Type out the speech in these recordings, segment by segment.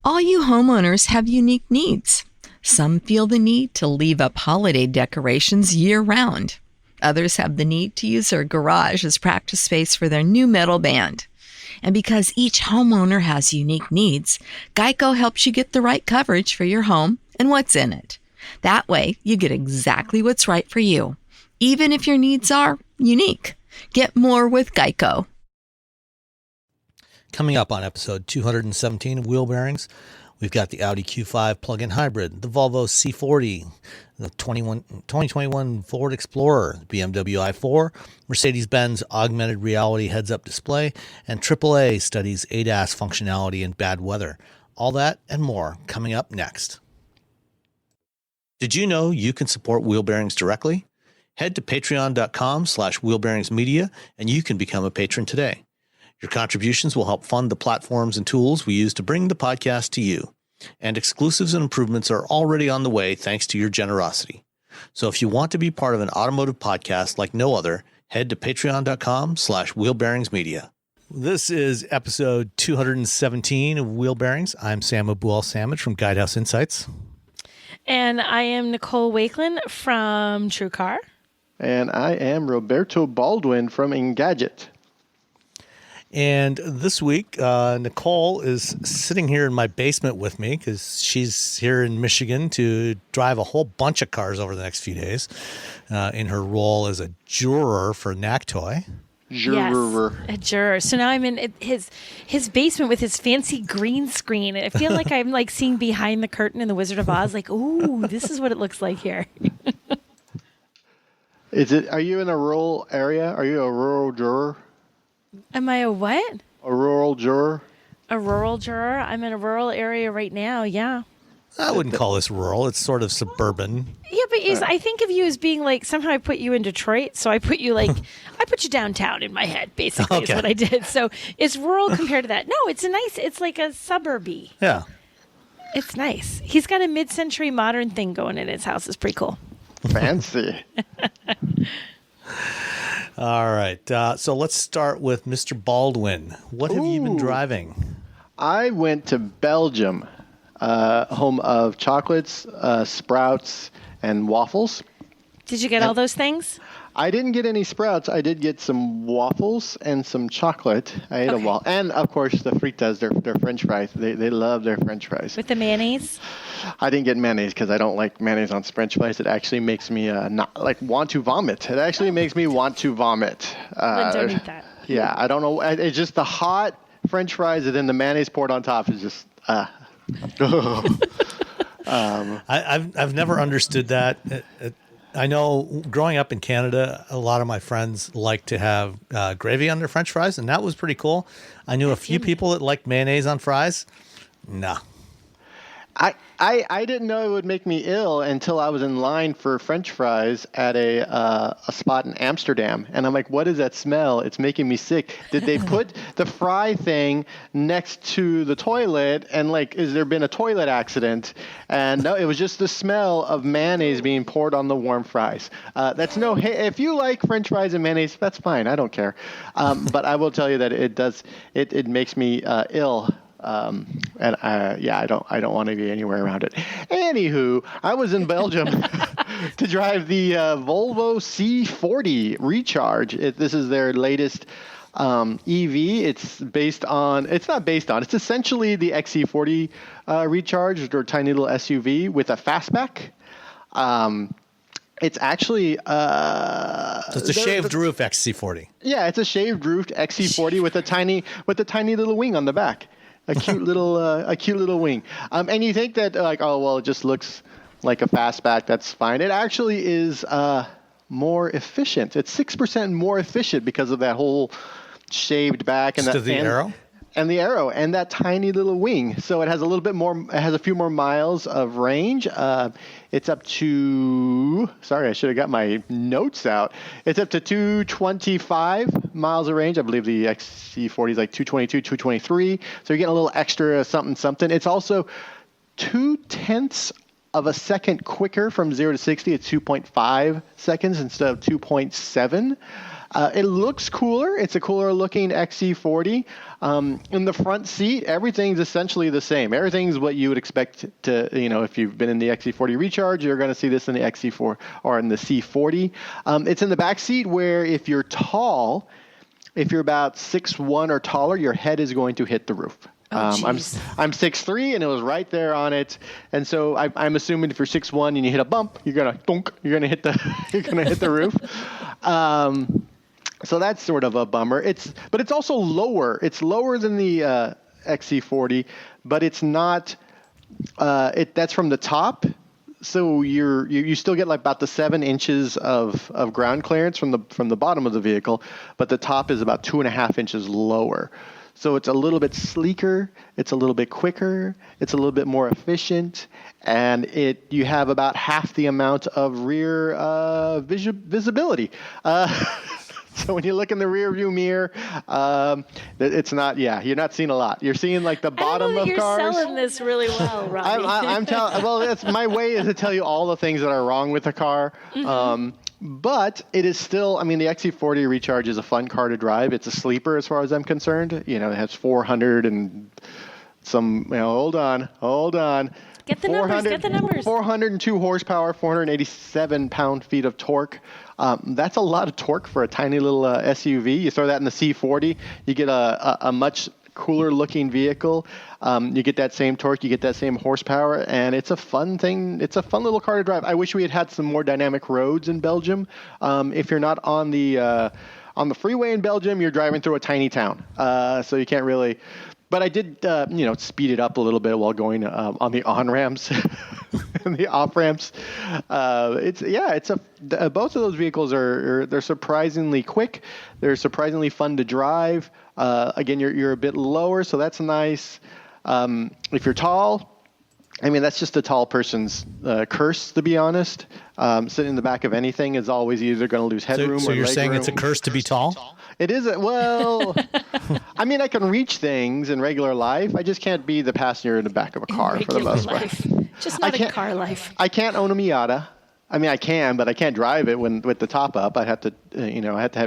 All you homeowners have unique needs. Some feel the need to leave up holiday decorations year-round. Others have the need to use their garage as practice space for their new metal band. And because each homeowner has unique needs, Geico helps you get the right coverage for your home and what's in it. That way, you get exactly what's right for you, even if your needs are unique. Get more with Geico. Coming up on episode 217 of Wheel Bearings, we've got the Audi Q5 plug-in hybrid, the Volvo C40, the 2021 Ford Explorer, BMW i4, Mercedes-Benz augmented reality heads-up display, and AAA studies ADAS functionality in bad weather. All that and more coming up next. Did you know you can support Wheel Bearings directly? Head to patreon.com/wheelbearingsmedia and you can become a patron today. Your contributions will help fund the platforms and tools we use to bring the podcast to you. And exclusives and improvements are already on the way thanks to your generosity. So if you want to be part of an automotive podcast like no other, head to patreon.com/wheelbearingsmedia. This is episode 217 of Wheel Bearings. I'm Sam Abuel-Samad from Guidehouse Insights. And I am Nicole Wakelin from TrueCar. And I am Roberto Baldwin from Engadget. And this week, Nicole is sitting here in my basement with me because she's here in Michigan to drive a whole bunch of cars over the next few days in her role as a juror for NACTOY. Juror. Yes, a juror. So now I'm in his basement with his fancy green screen. I feel like I'm like seeing behind the curtain in The Wizard of Oz. Like, ooh, this is what it looks like here. Are you in a rural area? Are you a rural juror? Am I a what? A rural juror? A rural juror? I'm in a rural area right now, yeah. I wouldn't call this rural. It's sort of suburban. Yeah, but I think of you as being like, somehow I put you in Detroit, so I put you I put you downtown in my head, basically, is what I did. So it's rural compared to that. No, it's like a suburby. Yeah. It's nice. He's got a mid-century modern thing going in his house. It's pretty cool. Fancy. All right. So let's start with Mr. Baldwin. What have you been driving? I went to Belgium, home of chocolates, sprouts, and waffles. Did you get all those things? I didn't get any sprouts. I did get some waffles and some chocolate. I ate a waffle. And, of course, the fritas, their French fries. They love their French fries. With the mayonnaise? I didn't get mayonnaise because I don't like mayonnaise on French fries. It actually makes me want to vomit. It actually makes me want to vomit. Don't eat that. Yeah, I don't know. It's just the hot French fries and then the mayonnaise poured on top is just... I've never understood that. I know growing up in Canada, a lot of my friends like to have gravy on their French fries, and that was pretty cool. I knew a few people that liked mayonnaise on fries. Nah. I didn't know it would make me ill until I was in line for French fries at a spot in Amsterdam. And I'm like, what is that smell? It's making me sick. Did they put the fry thing next to the toilet? And has there been a toilet accident? And no, it was just the smell of mayonnaise being poured on the warm fries. Hey, if you like French fries and mayonnaise, that's fine. I don't care. But I will tell you that it makes me ill. I don't want to be anywhere around it. Anywho, I was in Belgium to drive the Volvo C40 Recharge. This is their latest EV. It's essentially the XC40 Recharge, or tiny little SUV with a fastback. It's actually so it's a shaved roof XC40. Yeah, it's a shaved roof XC40 with a tiny little wing on the back. A cute little wing. And you think that it just looks like a fastback. That's fine. It actually is more efficient. It's 6% more efficient because of that whole shaved back and the arrow. And the arrow and that tiny little wing. So it has a little bit more. It has a few more miles of range. It's up to. Sorry, I should have got my notes out. It's up to 225 miles of range. I believe the XC40 is like 222, 223. So you're getting a little extra something. It's also 0.2 of a second quicker from 0 to 60. It's 2.5 seconds instead of 2.7. It looks cooler. It's a cooler looking XC40. In the front seat, everything's essentially the same. Everything's what you would expect to, if you've been in the XC40 Recharge, you're going to see this in the XC4 or in the C40. It's in the back seat where if you're tall, if you're about 6'1" or taller, your head is going to hit the roof. I'm 6'3", and it was right there on it. And so I'm assuming if you're 6'1" and you hit a bump, you're gonna hit the roof. So that's sort of a bummer. But it's also lower. It's lower than the XC40, but it's not. That's from the top. So you still get like about the 7 inches of ground clearance from the bottom of the vehicle, but the top is about 2.5 inches lower. So it's a little bit sleeker, it's a little bit quicker, it's a little bit more efficient, and you have about half the amount of rear visibility. So when you look in the rear view mirror, it's not. Yeah, you're not seeing a lot. You're seeing like the bottom of you're cars. You're selling this really well, Robbie. I'm telling. Well, that's my way is to tell you all the things that are wrong with the car. Mm-hmm. But it is still. I mean, the XC40 Recharge is a fun car to drive. It's a sleeper as far as I'm concerned. It has 400 and some. Hold on. Get the numbers. 402 horsepower, 487 pound-feet of torque. That's a lot of torque for a tiny little SUV. You throw that in the C40, you get a much cooler-looking vehicle. You get that same torque, you get that same horsepower, and it's a fun thing. It's a fun little car to drive. I wish we had some more dynamic roads in Belgium. If you're not on the freeway in Belgium, you're driving through a tiny town, so you can't really. But I did, speed it up a little bit while going on the on-ramps and the off-ramps. Both of those vehicles they're surprisingly quick. They're surprisingly fun to drive. Again, you're a bit lower, so that's nice. If you're tall, I mean, that's just a tall person's curse, to be honest. Sitting in the back of anything is always either going to lose headroom or So you're saying room. it's a curse to be tall? It is. Well, I mean, I can reach things in regular life. I just can't be the passenger in the back of a car for the most part. Just not in car life. I can't own a Miata. I mean, I can, but I can't drive it with the top up. I'd have to,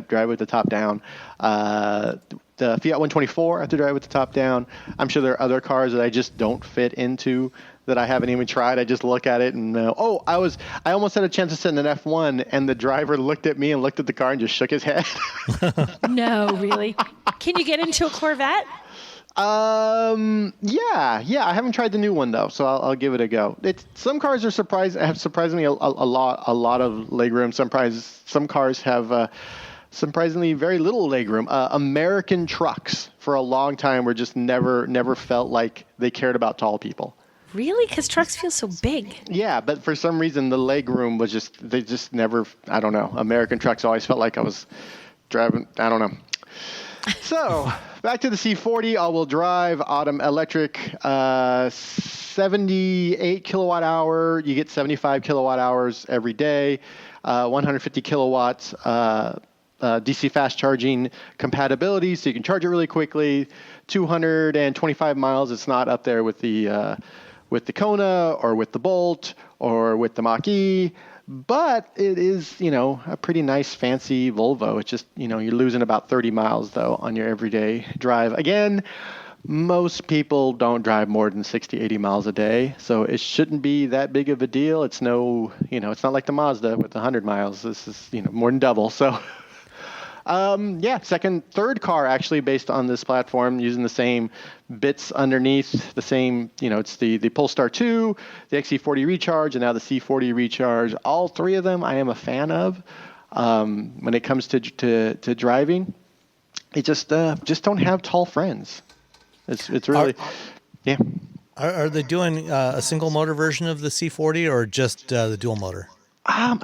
drive with the top down. The Fiat 124, I have to drive with the top down. I'm sure there are other cars that I just don't fit into that I haven't even tried. I just look at it and I almost had a chance to sit in an F1, and the driver looked at me and looked at the car and just shook his head. No, really? Can you get into a Corvette? Yeah. I haven't tried the new one though, so I'll give it a go. Some cars have surprisingly a lot of legroom. Some cars have surprisingly very little legroom. American trucks for a long time were just never felt like they cared about tall people. Really? Because trucks feel so big. Yeah, but for some reason the legroom was they just never. I don't know. American trucks always felt like I was driving. I don't know. So back to the C40, all-wheel drive, electric, 78 kilowatt hour. You get 75 kilowatt hours every day, 150 kilowatts DC fast charging compatibility, so you can charge it really quickly. 225 miles. It's not up there with the Kona or with the Bolt or with the Mach-E. But it is, a pretty nice, fancy Volvo. It's just, you're losing about 30 miles, though, on your everyday drive. Again, most people don't drive more than 60, 80 miles a day, so it shouldn't be that big of a deal. It's it's not like the Mazda with 100 miles. This is, more than double. So, third car actually based on this platform using the same bits underneath, the same, it's the Polestar 2, the XC40 Recharge, and now the C40 Recharge. All three of them I am a fan of when it comes to driving. It just don't have tall friends. It's really, yeah. Are they doing a single motor version of the C40 or just the dual motor? I'm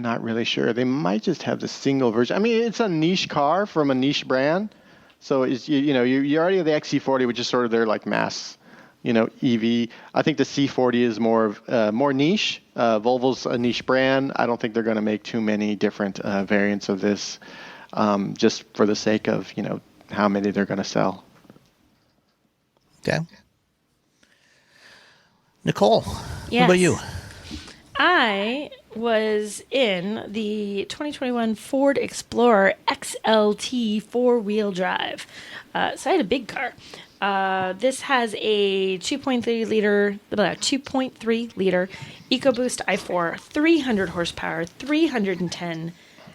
not really sure. They might just have the single version. I mean, it's a niche car from a niche brand. So you already have the XC40, which is sort of their like mass, EV. I think the C40 is more niche. Volvo's a niche brand. I don't think they're going to make too many different variants of this, just for the sake of how many they're going to sell. Okay. Nicole, Yes. what about you? I was in the 2021 Ford Explorer XLT four-wheel drive. So I had a big car. This has a 2.3 liter EcoBoost i4, 300 horsepower, 310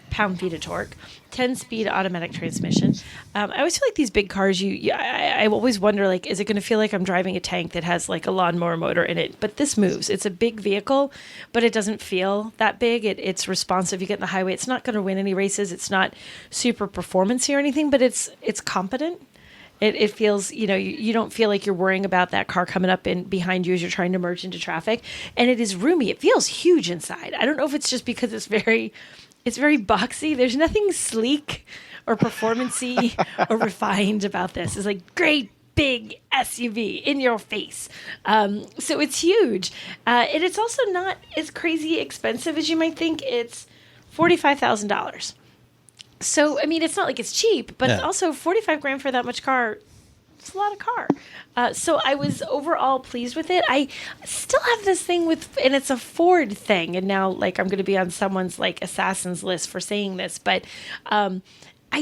pound-feet of torque, 10-speed automatic transmission. I always feel like these big cars, I always wonder, like, is it going to feel like I'm driving a tank that has like a lawnmower motor in it? But this moves. It's a big vehicle, but it doesn't feel that big. It's responsive. You get in the highway. It's not going to win any races. It's not super performance-y or anything, but it's competent. It feels, you don't feel like you're worrying about that car coming up in behind you as you're trying to merge into traffic. And it is roomy. It feels huge inside. I don't know if it's just because it's very boxy. There's nothing sleek or performance-y or refined about this. It's like great big SUV in your face. So it's huge. And it's also not as crazy expensive as you might think. It's $45,000. So, I mean, it's not like it's cheap, but also 45 grand for that much car, it's a lot of car. So I was overall pleased with it. I still have this thing and it's a Ford thing. And now, like, I'm going to be on someone's, like, assassin's list for saying this. But I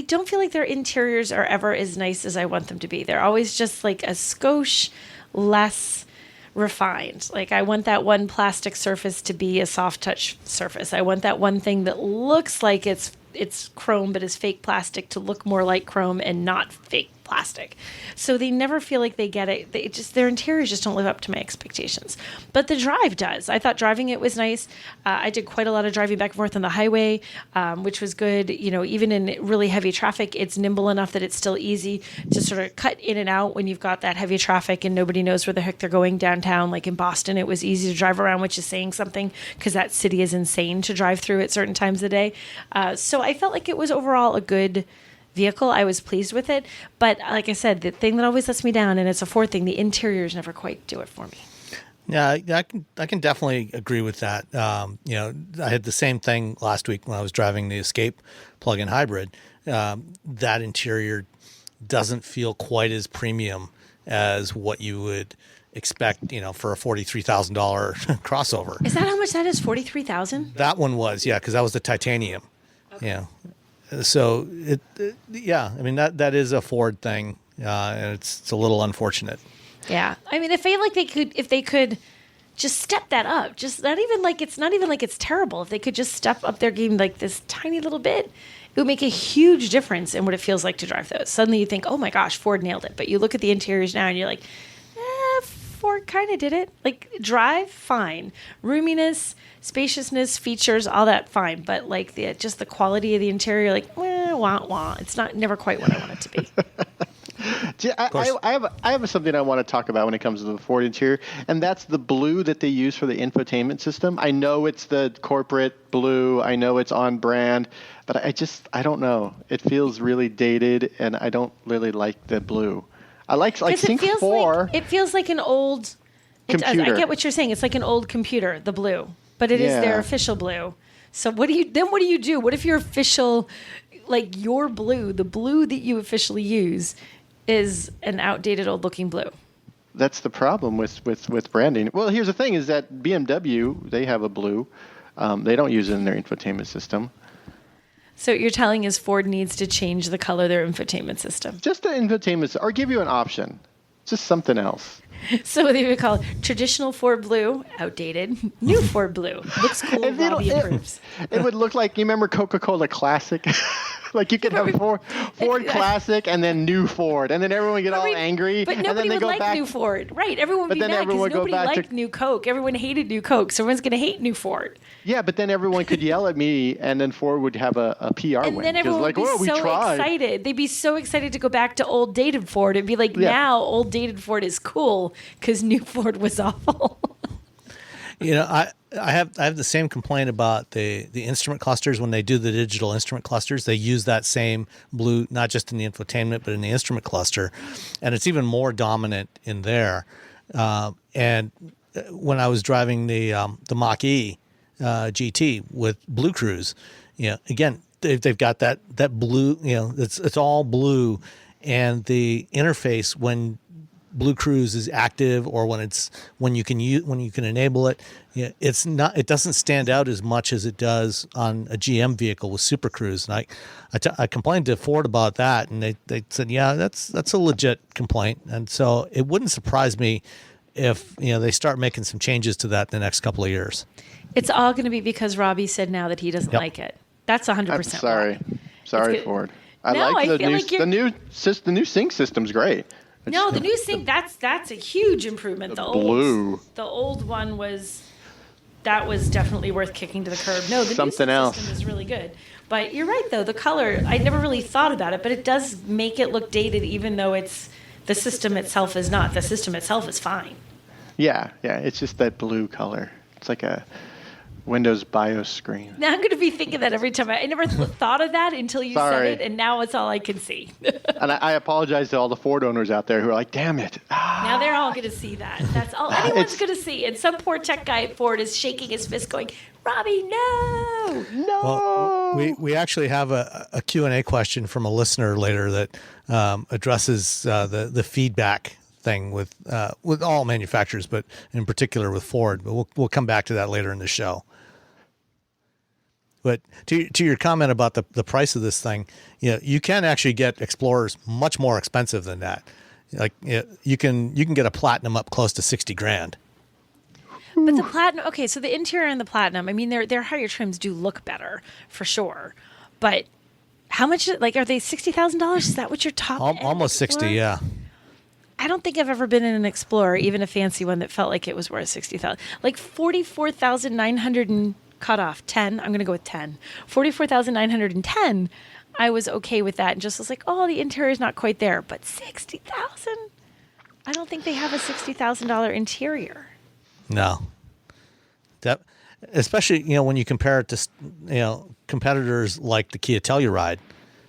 don't feel like their interiors are ever as nice as I want them to be. They're always just, like, a skosh less refined. Like, I want that one plastic surface to be a soft touch surface. I want that one thing that looks like it's chrome but is fake plastic to look more like chrome and not fake plastic. So they never feel like they get it. Their interiors just don't live up to my expectations. But the drive does. I thought driving it was nice. I did quite a lot of driving back and forth on the highway, which was good. Even in really heavy traffic, it's nimble enough that it's still easy to sort of cut in and out when you've got that heavy traffic and nobody knows where the heck they're going downtown. Like in Boston, it was easy to drive around, which is saying something because that city is insane to drive through at certain times of the day. So I felt like it was overall a good vehicle. I was pleased with it. But like I said, the thing that always lets me down, and it's a Ford thing, the interiors never quite do it for me. Yeah, I can definitely agree with that. I had the same thing last week when I was driving the Escape plug-in hybrid. That interior doesn't feel quite as premium as what you would expect, for a $43,000 crossover. Is that how much that is? $43,000? That one was, because that was the titanium. Okay. Yeah. So I mean that is a Ford thing, and it's a little unfortunate. Yeah, I mean, I feel like if they could just step that up, just not even like it's terrible. If they could just step up their game like this tiny little bit, it would make a huge difference in what it feels like to drive those. Suddenly you think, oh my gosh, Ford nailed it. But you look at the interiors now and you're like, Ford kind of did it. Like drive, fine. Roominess, spaciousness, features, all that, fine. But like the quality of the interior, like wah wah. It's never quite what I want it to be. I have something I want to talk about when it comes to the Ford interior, and that's the blue that they use for the infotainment system. I know it's the corporate blue. I know it's on brand, but I don't know. It feels really dated, and I don't really like the blue. I like Sync 4. It feels like an old computer. I get what you're saying. It's like an old computer, the blue, but it is their official blue. So what do you do? What if your official, like your blue, the blue that you officially use, is an outdated old looking blue? That's the problem with branding. Well, here's the thing: is that BMW, they have a blue. They don't use it in their infotainment system. So what you're telling is Ford needs to change the color of their infotainment system. Just the infotainment, or give you an option. Just something else. So they would call it traditional Ford blue, outdated. New Ford blue. Looks cool, Robbie approves. It would look like, you remember Coca-Cola Classic? Like you could have Ford Classic and then New Ford, and then everyone would get all angry. But nobody would like New Ford. Right, everyone would be mad because nobody liked New Coke. Everyone hated New Coke, so everyone's going to hate New Ford. Yeah, but then everyone could yell at me, and then Ford would have a PR win. And then everyone would be so excited. They'd be so excited to go back to old dated Ford. It'd be like, now old dated Ford is cool because New Ford was awful. I have the same complaint about the instrument clusters. When they do the digital instrument clusters, they use that same blue, not just in the infotainment, but in the instrument cluster. And it's even more dominant in there. And when I was driving the Mach-E GT with Blue Cruise, again, they've got that blue, it's all blue. And the interface, when Blue Cruise is active, or when you can enable it, it doesn't stand out as much as it does on a GM vehicle with Super Cruise. And I complained to Ford about that, and they said, yeah, that's a legit complaint. And so it wouldn't surprise me if they start making some changes to that in the next couple of years. It's all going to be because Robbie said now that he doesn't like it. That's 100%. I'm sorry, Ford. I like the new sync system's great. The new sync, that's a huge improvement. The old one was definitely worth kicking to the curb. No, the something new else system is really good. But you're right though, the color, I never really thought about it, but it does make it look dated even though the system itself is not. The system itself is fine. Yeah, it's just that blue color. It's like a Windows BIOS screen. Now I'm going to be thinking that every time. I never thought of that until you said it, and now it's all I can see. And I apologize to all the Ford owners out there who are like, damn it. Now they're all going to see that. That's all anyone's going to see. And some poor tech guy at Ford is shaking his fist going, Robbie, no. Well, we actually have a Q&A question from a listener later that addresses the feedback thing with all manufacturers, but in particular with Ford. But we'll come back to that later in the show. But to your comment about the price of this thing, you can actually get Explorers much more expensive than that. Like you can get a Platinum up close to $60,000. But the Platinum, okay, so the interior and the Platinum, I mean, their higher trims do look better for sure. But how much? Like, are they $60,000? Is that what your top? Almost 60, yeah. I don't think I've ever been in an Explorer, even a fancy one, that felt like it was worth $60,000. Like 44,900 and cut off 10. I'm going to go with 10. 44,910. I was okay with that and just was like, oh, the interior is not quite there, but 60,000. I don't think they have a $60,000 interior. No. That, especially when you compare it to competitors like the Kia Telluride,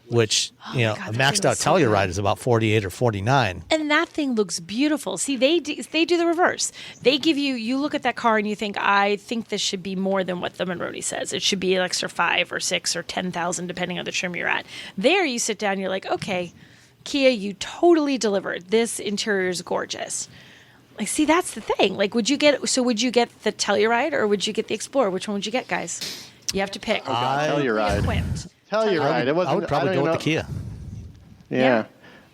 which a maxed out Telluride is about 48 or 49. And that thing looks beautiful. See, they do the reverse. They give you look at that car and you think, I think this should be more than what the Monroney says. It should be an extra 5 or 6 or 10,000 depending on the trim you're at. There you sit down and you're like, okay, Kia, you totally delivered. This interior is gorgeous. Like, see, that's the thing. Like, would you get the Telluride or would you get the Explorer? Which one would you get, guys? You have to pick. Telluride. Telluride. I would probably go with the Kia. Yeah.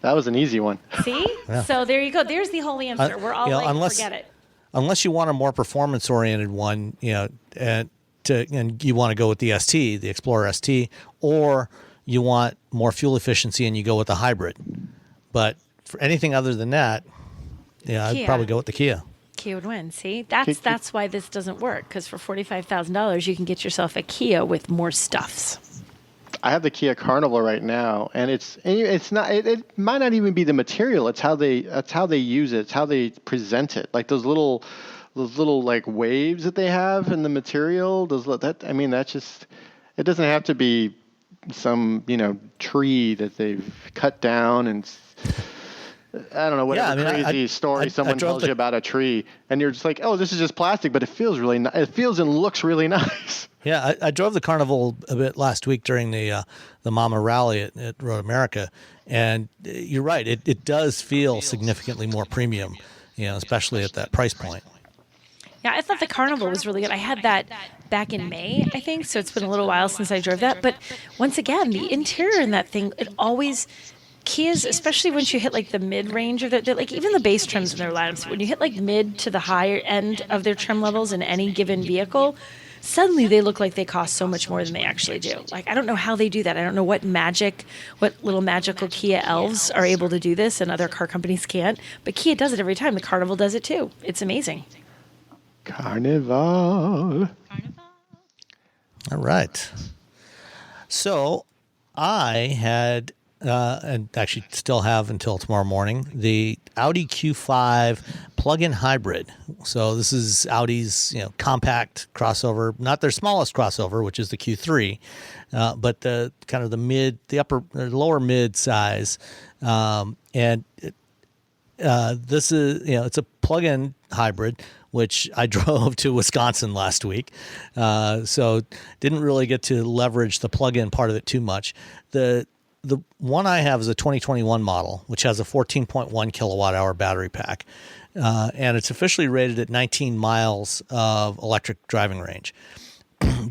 That was an easy one. See? Yeah. So there you go. There's the whole answer. We're all forget it. Unless you want a more performance-oriented one, and you want to go with the ST, the Explorer ST, or you want more fuel efficiency and you go with the hybrid. But for anything other than that, I'd probably go with the Kia. Kia would win. See, that's why this doesn't work, because for $45,000 you can get yourself a Kia with more stuffs. I have the Kia Carnival right now, and it's not. It might not even be the material. It's how they use it. It's how they present it. Like those little like waves that they have in the material. That's just. It doesn't have to be some tree that they've cut down and. I don't know, whatever crazy story someone tells you about a tree, and you're just like, oh, this is just plastic, but it feels really nice. It feels and looks really nice. Yeah, I drove the Carnival a bit last week during the Mama Rally at Road America, and you're right, it does feel significantly more premium, especially at that price point. Yeah, I thought the Carnival was really good. I had that back in May, I think, so it's been a little while since I drove that. But once again, the interior in that thing, it always... Kias, especially once you hit like the mid-range of like even the base trims in their lineups, when you hit like mid to the higher end of their trim levels in any given vehicle, suddenly they look like they cost so much more than they actually do. Like, I don't know how they do that. I don't know what little magical Kia elves are able to do this and other car companies can't, but Kia does it every time. The Carnival does it too. It's amazing. Carnival. All right. So I had... and actually still have until tomorrow morning, the Audi Q5 plug-in hybrid. So this is Audi's compact crossover, not their smallest crossover, which is the Q3, but the kind of the lower mid size. And this is it's a plug-in hybrid, which I drove to Wisconsin last week, so didn't really get to leverage the plug-in part of it too much. The the one I have is a 2021 model, which has a 14.1 kilowatt hour battery pack. And it's officially rated at 19 miles of electric driving range.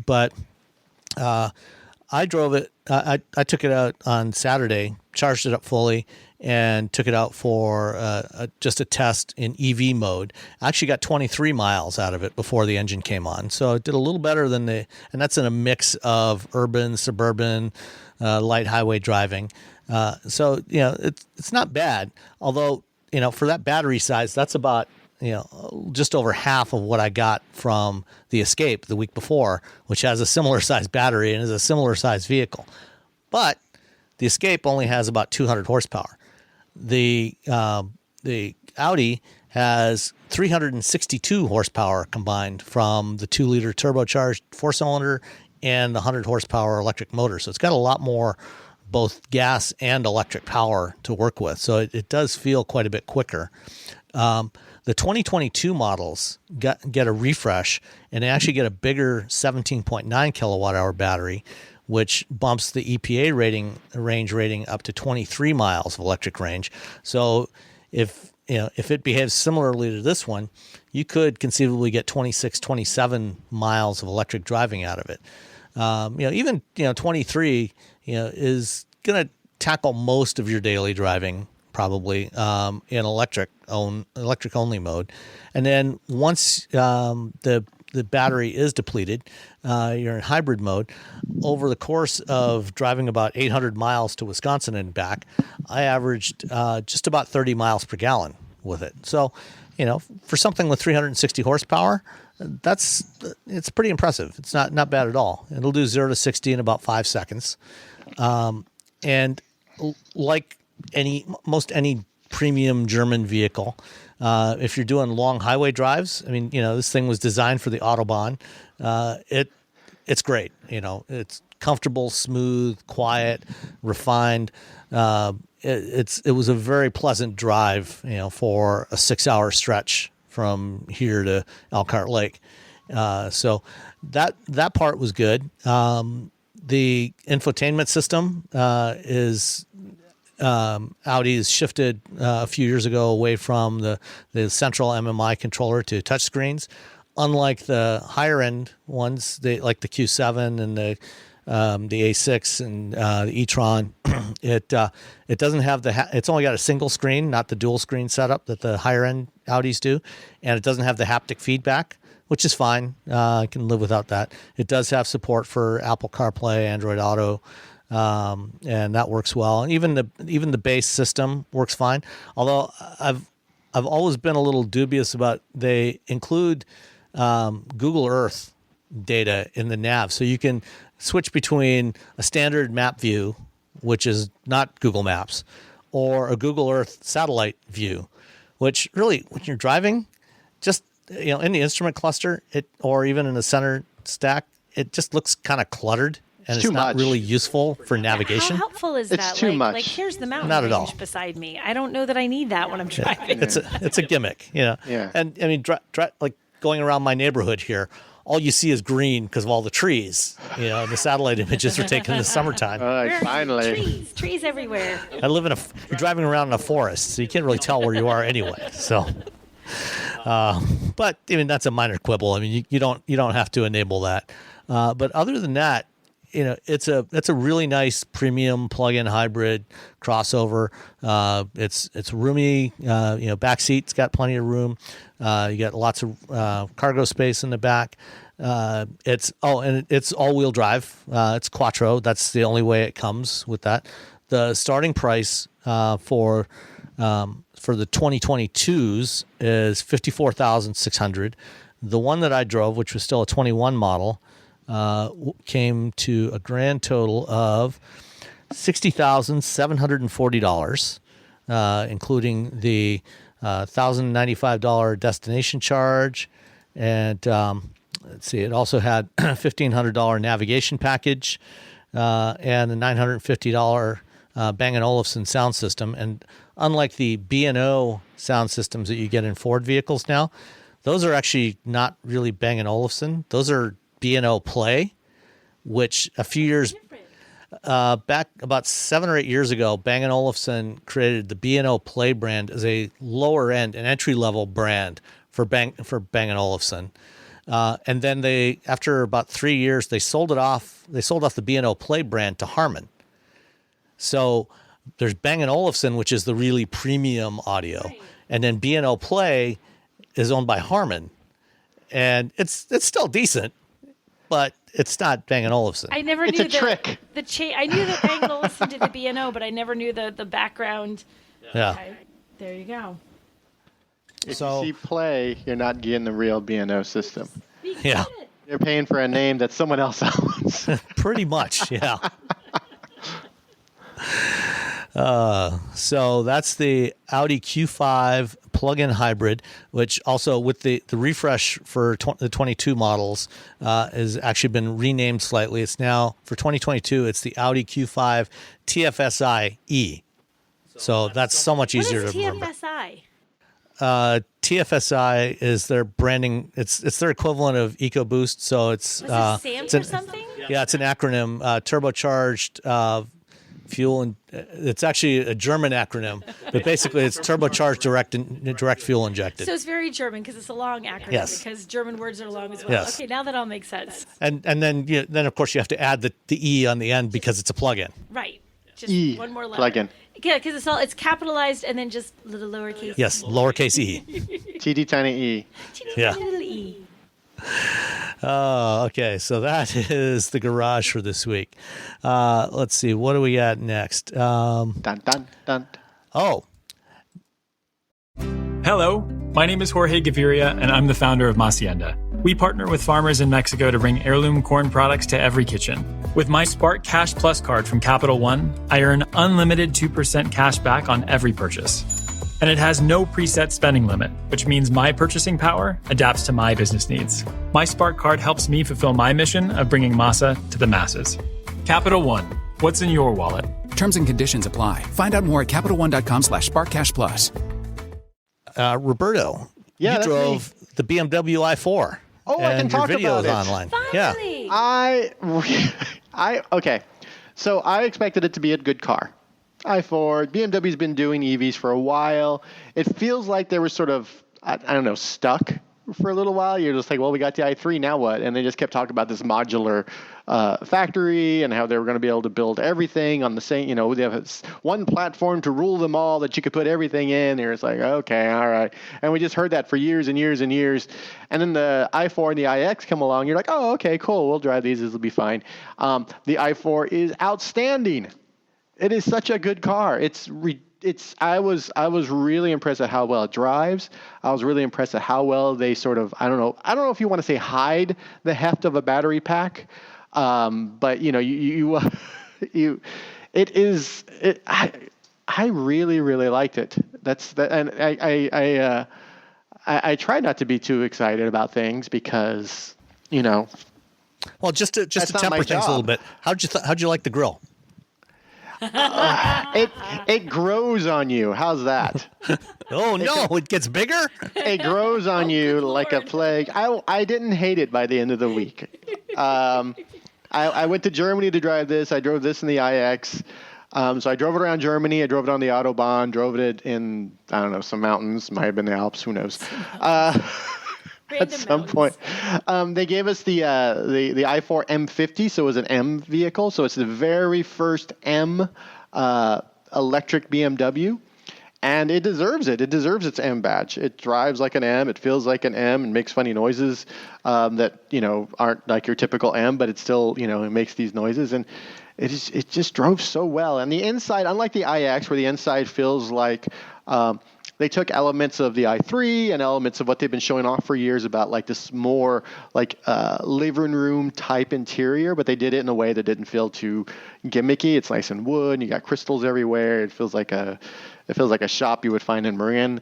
But I drove it. I took it out on Saturday, charged it up fully, and took it out for just a test in EV mode. I actually got 23 miles out of it before the engine came on. So it did a little better than and that's in a mix of urban, suburban, light highway driving. So, it's not bad. Although, for that battery size, that's about, just over half of what I got from the Escape the week before, which has a similar size battery and is a similar size vehicle. But the Escape only has about 200 horsepower. The Audi has 362 horsepower combined from the 2-liter turbocharged 4-cylinder and the 100 horsepower electric motor. So it's got a lot more both gas and electric power to work with. So it does feel quite a bit quicker. The 2022 models get a refresh, and they actually get a bigger 17.9 kilowatt hour battery, which bumps the EPA range rating up to 23 miles of electric range. So if it behaves similarly to this one, you could conceivably get 26, 27 miles of electric driving out of it. Even 23 is going to tackle most of your daily driving probably in electric only mode. And then once the battery is depleted, you're in hybrid mode. Over the course of driving about 800 miles to Wisconsin and back, I averaged just about 30 miles per gallon with it. So, for something with 360 horsepower, it's pretty impressive. It's not bad at all. It'll do 0 to 60 in about 5 seconds. And like most any premium German vehicle, if you're doing long highway drives, this thing was designed for the autobahn. It's great. It's comfortable, smooth, quiet, refined. It was a very pleasant drive, for a 6-hour stretch from here to Elkhart Lake. So that part was good. The infotainment system is Audi's shifted a few years ago away from the central MMI controller to touchscreens. Unlike the higher end ones, like the Q7 and the A6 and the e-tron, it doesn't have it's only got a single screen, not the dual screen setup that the higher end Audis do, and it doesn't have the haptic feedback, which is fine. I can live without that. It does have support for Apple CarPlay, Android Auto, and that works well. And even the base system works fine. Although I've always been a little dubious about they include Google Earth data in the nav, so you can switch between a standard map view, which is not Google Maps, or a Google Earth satellite view, which really, when you're driving, just in the instrument cluster, or even in the center stack, it just looks kind of cluttered, and it's not really useful for navigation. How helpful is that? It's too much. Like, here's the mountain Not at range all. beside me. I don't know that I need that when I'm driving. It's a gimmick, Yeah. And like going around my neighborhood here, all you see is green because of all the trees. And the satellite images are taken in the summertime. Finally. Trees everywhere. You're driving around in a forest, so you can't really tell where you are anyway. So, but that's a minor quibble. You don't have to enable that. But other than that, it's a really nice premium plug-in hybrid crossover. It's roomy. Back seat's got plenty of room. You got lots of cargo space in the back. It's all-wheel drive. It's quattro. That's the only way it comes with that. The starting price for the 2022s is $54,600. The one that I drove, which was still a 21 model, came to a grand total of $60,740, including the $1,095 destination charge, and let's see, it also had a $1,500 navigation package and a $950 Bang & Olufsen sound system. And unlike the B&O sound systems that you get in Ford vehicles now, those are actually not really Bang & Olufsen. Those are B&O Play, which a few years back about 7 or 8 years ago, Bang & Olufsen created the B&O Play brand as a lower end, an entry level brand for Bang & Olufsen. And then they, after about 3 years, they sold it off. They sold off the B&O Play brand to Harman. So there's Bang & Olufsen, which is the really premium audio, right. And then B&O Play is owned by Harman, and it's still decent, but it's not Bang & Olufsen. I never knew the trick. I knew that Bang & Olufsen did the B&O, but I never knew the background. Yeah. Okay. There you go. If you see Play, you're not getting the real B&O system. Yeah. You're paying for a name that someone else owns. Pretty much, yeah. So that's the Audi Q5 plug-in hybrid, which also with the refresh for the 22 models has actually been renamed slightly. It's now, for 2022, it's the Audi Q5 TFSI E. So that's so much easier to remember. What is TFSI? TFSI is their branding. It's their equivalent of EcoBoost. So it's stands for something? Yeah, it's an acronym. Turbocharged fuel, and it's actually a German acronym, but basically it's turbocharged direct fuel injected. So it's very German because it's a long acronym. Yes. Because German words are long as well. Yes. Okay, now that all makes sense. And then of course you have to add the E on the end because it's a plug-in. Right. Just E, one more letter. plug-in. Yeah, because it's capitalized and then just little lowercase. Yes, lowercase e. Teeny tiny E. Yeah. Little e. Okay, so that is the garage for this week. Let's see, what do we got next? Dun, dun, dun. Oh, Hello, my name is Jorge Gaviria, and I'm the founder of Hacienda. We partner with farmers in Mexico to bring heirloom corn products to every kitchen. With my Spark Cash Plus card from Capital One, I earn unlimited 2% cash back on every purchase. And it has no preset spending limit, which means my purchasing power adapts to my business needs. My Spark card helps me fulfill my mission of bringing masa to the masses. Capital One, what's in your wallet? Terms and conditions apply. Find out more at CapitalOne.com/SparkCashPlus. Roberto, Yeah, you that's drove the BMW i4. Oh, I can and talk your videos about it. online. Finally. Yeah. Okay. So I expected it to be a good car. i4, BMW's been doing EVs for a while. It feels like they were sort of, I don't know, stuck for a little while. You're just like, well, we got the i3, now what? And they just kept talking about this modular factory and how they were going to be able to build everything on the same, they have one platform to rule them all that you could put everything in. And it's like, okay, all right. And we just heard that for years and years and years. And then the i4 and the iX come along. You're like, oh, okay, cool. We'll drive these. This will be fine. The i4 is outstanding. It is such a good car. I was really impressed at how well it drives. I was really impressed at how well they sort of, I don't know if you want to say hide the heft of a battery pack, but I really, really liked it. And I try not to be too excited about things because, Well, just to temper things a little bit, how'd you like the grill? It grows on you. How's that? Oh no, it gets bigger. It grows on you like a plague. I didn't hate it by the end of the week. I went to Germany to drive this. I drove this in the iX. So I drove it around Germany. I drove it on the autobahn. Drove it in some mountains. Might have been the Alps. Who knows? At some point, they gave us the i4 M50, so it was an M vehicle. So it's the very first M electric BMW, and it deserves it. It deserves its M badge. It drives like an M. It feels like an M and makes funny noises that aren't like your typical M, but it still it makes these noises, and it just drove so well. And the inside, unlike the iX, where the inside feels like they took elements of the i3 and elements of what they've been showing off for years about like this more like living room type interior, but they did it in a way that didn't feel too gimmicky. It's nice and wood, and you got crystals everywhere. It feels like a shop you would find in Marin.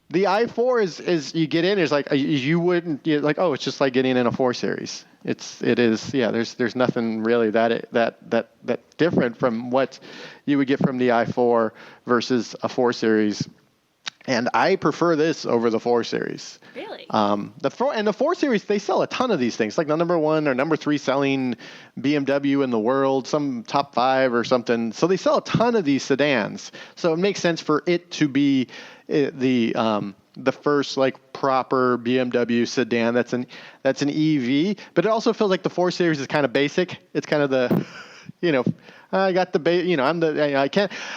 The i4 is you get in, it's like you're like, oh, it's just like getting in a 4 Series. It is there's nothing really that different from what you would get from the i4 versus a 4 Series. And I prefer this over the 4 Series. Really? The 4 Series, they sell a ton of these things, like the number 1 or number 3 selling BMW in the world, some top 5 or something. So they sell a ton of these sedans. So it makes sense for it to be the first like proper BMW sedan that's an EV. But it also feels like the 4 Series is kind of basic. It's kind of the, I got the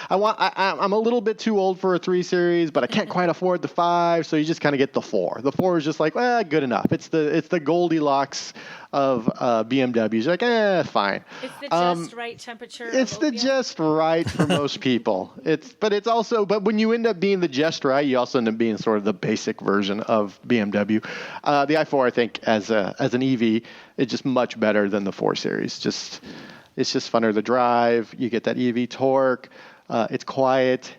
I'm a little bit too old for a 3 Series, but I can't quite afford the 5, so you just kind of get the 4. The 4 is just like, good enough. It's the Goldilocks of BMWs. You're like, fine. It's the just right temperature. It's the just right for most people. But when you end up being the just right, you also end up being sort of the basic version of BMW. The i4, I think, as an EV, is just much better than the 4 Series. It's just funner to drive. You get that EV torque. It's quiet.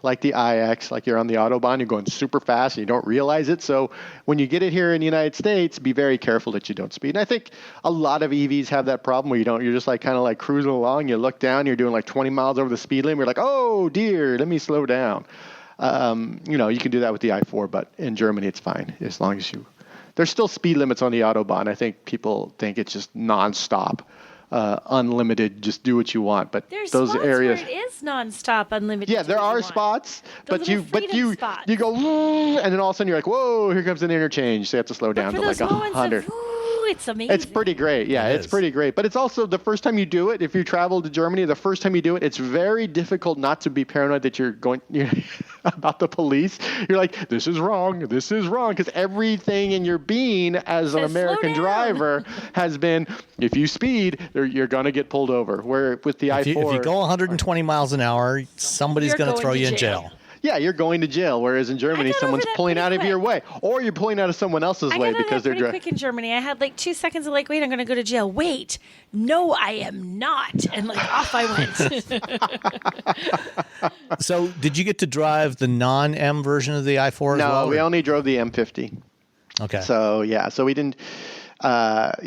Like the iX, like you're on the autobahn, you're going super fast and you don't realize it. So when you get it here in the United States, be very careful that you don't speed. And I think a lot of EVs have that problem where you're just like kind of like cruising along. You look down, you're doing like 20 miles over the speed limit. You're like, oh dear, let me slow down. You can do that with the i4, but in Germany it's fine as long as there's still speed limits on the autobahn. I think people think it's just nonstop. Unlimited, just do what you want. But there's those spots areas, where it is nonstop unlimited. Yeah, there are spots, but you go, and then all of a sudden you're like, whoa, here comes an interchange. So you have to slow down to like 100. It's amazing. It's pretty great. Yeah, it's pretty great. But it's also the first time you do it. If you travel to Germany, the first time you do it, it's very difficult not to be paranoid that you're about the police. You're like, this is wrong, because everything in your being as an American driver has been, if you speed, you're going to get pulled over. Where with the i4, if you go 120 miles an hour, somebody's going to throw you in jail. Yeah, you're going to jail. Whereas in Germany, someone's pulling out of your way, or you're pulling out of someone else's way because they're driving. Quick in Germany, I had like 2 seconds of like, wait, I'm going to go to jail. Wait, no, I am not, and like off I went. So, did you get to drive the non-M version of the i4 as well? No, we only drove the M50. Okay. So we didn't. But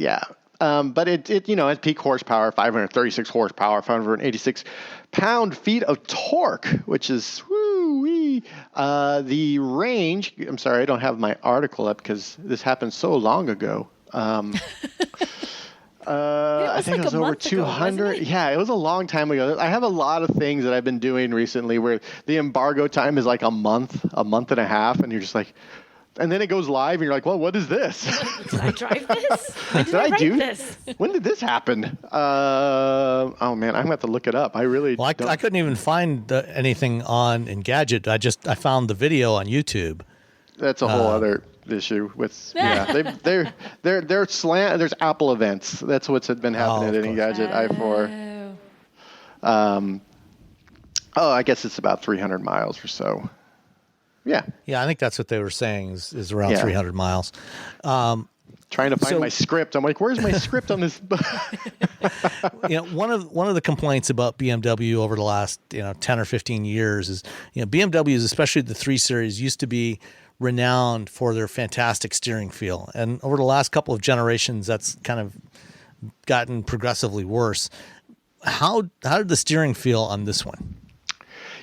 it has peak horsepower, 536 horsepower, 586 pound-feet of torque, which is woo-wee. The range, I'm sorry, I don't have my article up because this happened so long ago. I think it was over 200. Yeah, it was a long time ago. I have a lot of things that I've been doing recently where the embargo time is like a month and a half, and you're just like, and then it goes live, and you're like, well, what is this? Did I drive this? When did I do this? When did this happen? Oh, man, I'm going to have to look it up. I couldn't even find anything on Engadget. I found the video on YouTube. That's a whole other issue. There's Apple events. That's what's been happening at Engadget i4. I guess it's about 300 miles or so. Yeah. Yeah, I think that's what they were saying is around 300 miles. Trying to find my script. I'm like, where's my script on this? One of the complaints about BMW over the last 10 or 15 years is BMWs, especially the 3 Series, used to be renowned for their fantastic steering feel, and over the last couple of generations, that's kind of gotten progressively worse. How did the steering feel on this one?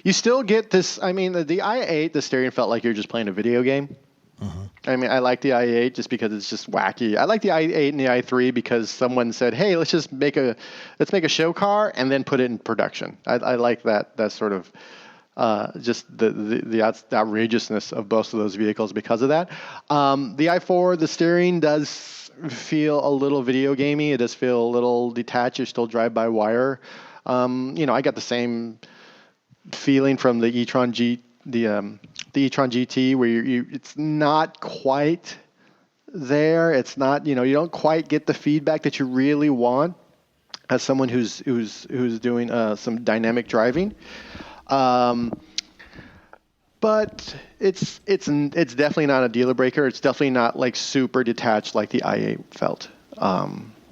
You still get this. I mean, the i8, the steering felt like you're just playing a video game. Uh-huh. I mean, I like the i8 just because it's just wacky. I like the i8 and the i3 because someone said, "Hey, let's make a show car and then put it in production." I like that sort of just the outrageousness of both of those vehicles because of that. The i4, the steering does feel a little video gamey. It does feel a little detached. You still drive by wire. I got the same feeling from the e-tron the e-tron GT where it's not quite there. It's not, you don't quite get the feedback that you really want as someone who's doing some dynamic driving. But it's definitely not a deal breaker. It's definitely not like super detached like the i8 felt.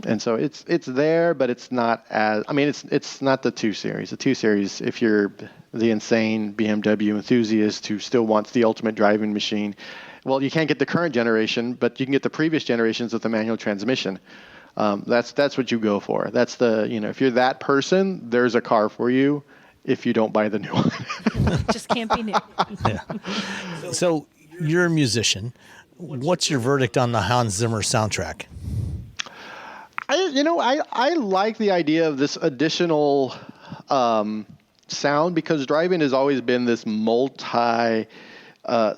And so it's there, but it's not as, I mean, it's not the 2 Series. The 2 Series, if you're the insane BMW enthusiast who still wants the ultimate driving machine, well, you can't get the current generation, but you can get the previous generations with the manual transmission. That's what you go for. That's if you're that person, there's a car for you. if you don't buy the new one. Just can't be new. Yeah. So you're a musician. What's your verdict on the Hans Zimmer soundtrack? I like the idea of this additional sound, because driving has always been this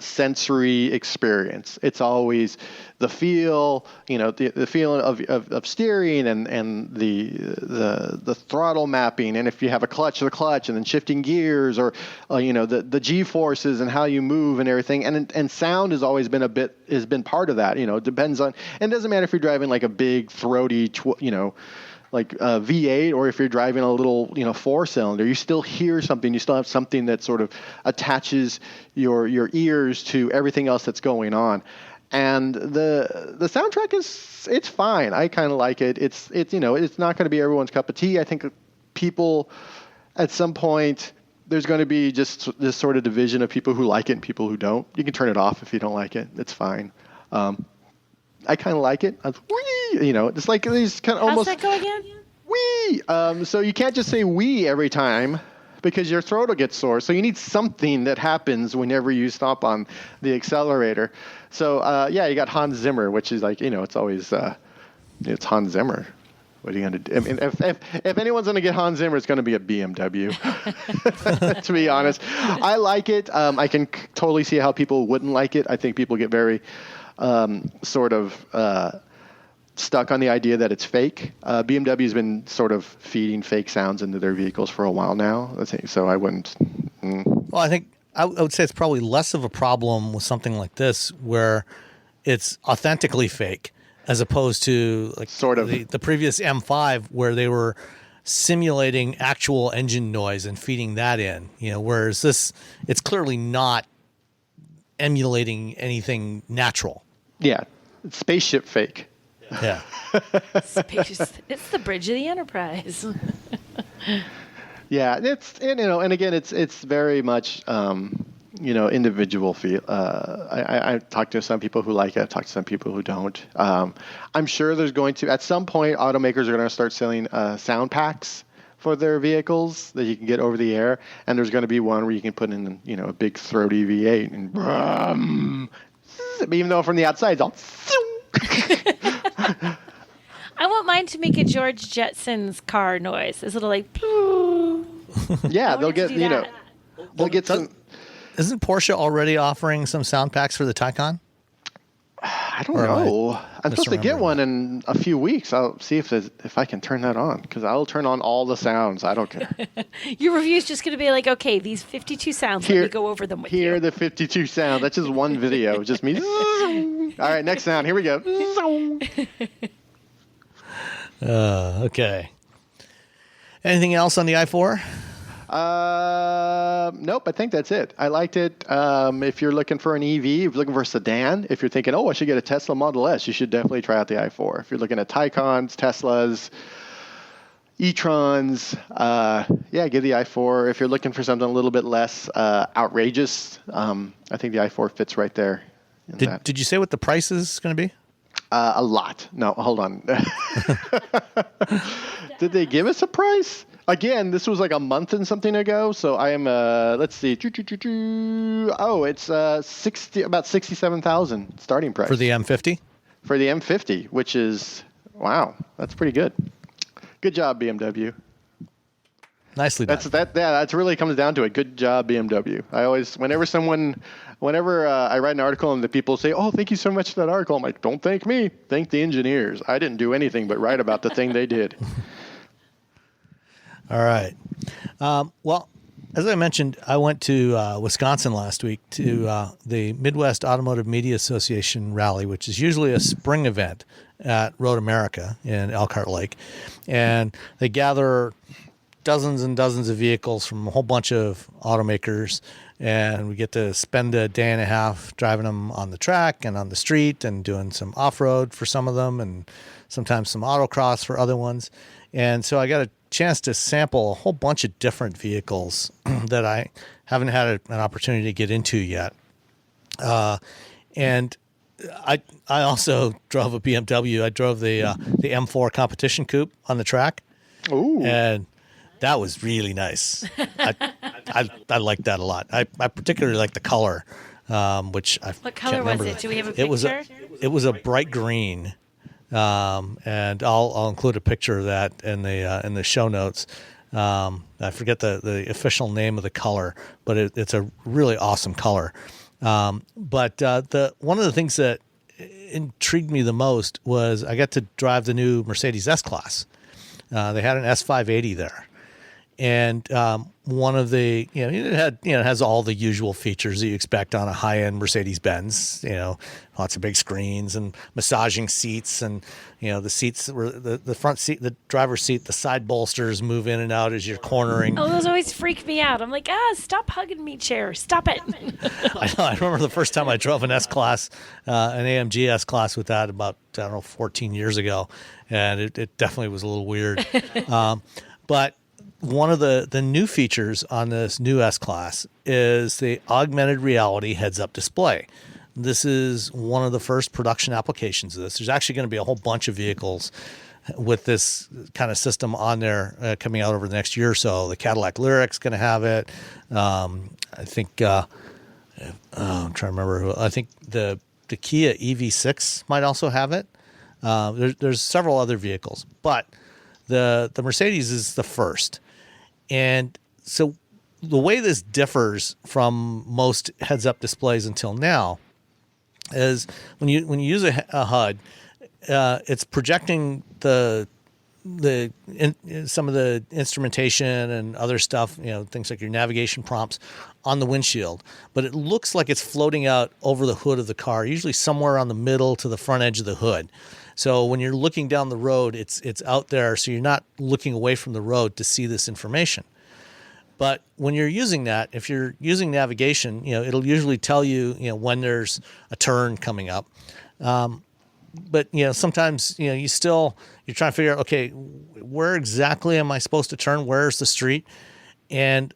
sensory experience. It's always the feel, the feeling of steering and the throttle mapping, and if you have a clutch, the clutch, and then shifting gears, or the G forces and how you move and everything. And sound has always been part of that. It depends on, and it doesn't matter if you're driving like a big throaty, like a V8, or if you're driving a little, 4-cylinder, you still hear something. You still have something that sort of attaches your ears to everything else that's going on. And the soundtrack it's fine. I kind of like it. It's not going to be everyone's cup of tea. I think people at some point there's going to be just this sort of division of people who like it and people who don't. You can turn it off if you don't like it. It's fine. I kind of like it. It's like these kind of almost. How's that go again? Wee. So you can't just say wee every time, because your throat will get sore. So you need something that happens whenever you stomp on the accelerator. So you got Hans Zimmer, which is like, it's always it's Hans Zimmer. What are you going to do? I mean, if anyone's going to get Hans Zimmer, it's going to be a BMW. To be honest, I like it. I can totally see how people wouldn't like it. I think people get very sort of stuck on the idea that it's fake. BMW's been sort of feeding fake sounds into their vehicles for a while now. So I wouldn't. Well, I think I would say it's probably less of a problem with something like this, where it's authentically fake, as opposed to like sort of the previous M5, where they were simulating actual engine noise and feeding that in. Whereas this, it's clearly not emulating anything natural. Yeah, it's spaceship fake. Yeah. It's the bridge of the Enterprise. Yeah, and again, it's very much individual feel. I talked to some people who like it. I've talked to some people who don't. I'm sure there's going to, at some point, automakers are going to start selling sound packs for their vehicles that you can get over the air, and there's going to be one where you can put in a big throaty V8 and even though from the outside it's all. I want mine to make a George Jetson's car noise. This little like. Yeah, they'll get they'll get some. Isn't Porsche already offering some sound packs for the Taycan? I don't know. I'm supposed to get one in a few weeks. I'll see if I can turn that on, because I'll turn on all the sounds. I don't care. Your review is just going to be like, okay, these 52 sounds. Let me go over them with you. Here are the 52 sounds. That's just one video. Just me. All right, next sound. Here we go. Okay. Anything else on the i4? Nope, I think that's it. I liked it. If you're looking for an EV, if you're looking for a sedan, if you're thinking, I should get a Tesla Model S, you should definitely try out the i4. If you're looking at Taycans, Teslas, e-trons, give the i4. If you're looking for something a little bit less outrageous, I think the i4 fits right there. Did you say what the price is going to be? A lot. No, hold on. Did they give us a price? Again, this was like a month and something ago, so I am. Let's see. Oh, it's about $67,000 starting price for the M50. For the M50, which is wow, that's pretty good. Good job, BMW. Nicely done. That really comes down to it. Good job, BMW. I always, whenever I write an article and the people say, "Oh, thank you so much for that article," I'm like, "Don't thank me. Thank the engineers. I didn't do anything but write about the thing they did." All right. Well, as I mentioned, I went to Wisconsin last week to the Midwest Automotive Media Association rally, which is usually a spring event at Road America in Elkhart Lake. And they gather dozens and dozens of vehicles from a whole bunch of automakers. And we get to spend a day and a half driving them on the track and on the street and doing some off-road for some of them and sometimes some autocross for other ones. And so I got a chance to sample a whole bunch of different vehicles that I haven't had an opportunity to get into yet. And I also drove a BMW. I drove the M4 competition coupe on the track. Ooh. And That was really nice. I liked that a lot. I particularly like the color, which I What color can't was remember. it? Do we have a picture? It was a bright green, and I'll include a picture of that in the show notes. I forget the official name of the color, but it's a really awesome color. But one of the things that intrigued me the most was I got to drive the new Mercedes S-Class. They had an S580 there. And one of the, it has all the usual features that you expect on a high-end Mercedes-Benz, lots of big screens and massaging seats, and, the seats were the front seat, the driver's seat, the side bolsters move in and out as you're cornering. Oh, those always freak me out. I'm like, stop hugging me, chair. Stop it. I know. I remember the first time I drove an S-Class, an AMG S-Class with that about, 14 years ago. And it definitely was a little weird. But one of the new features on this new S-Class is the augmented reality heads-up display. This is one of the first production applications of this. There's actually going to be a whole bunch of vehicles with this kind of system on there coming out over the next year or so. The Cadillac Lyric's going to have it. I think I'm trying to remember who. I think the Kia EV6 might also have it. There's several other vehicles, but the Mercedes is the first. And so the way this differs from most heads-up displays until now is when you use a HUD, it's projecting some of the instrumentation and other stuff, things like your navigation prompts on the windshield, but it looks like it's floating out over the hood of the car, usually somewhere on the middle to the front edge of the hood. So when you're looking down the road, it's out there, so you're not looking away from the road to see this information. But when you're using that, if you're using navigation, it'll usually tell you, when there's a turn coming up. But sometimes you're trying to figure out, okay, where exactly am I supposed to turn? Where's the street? And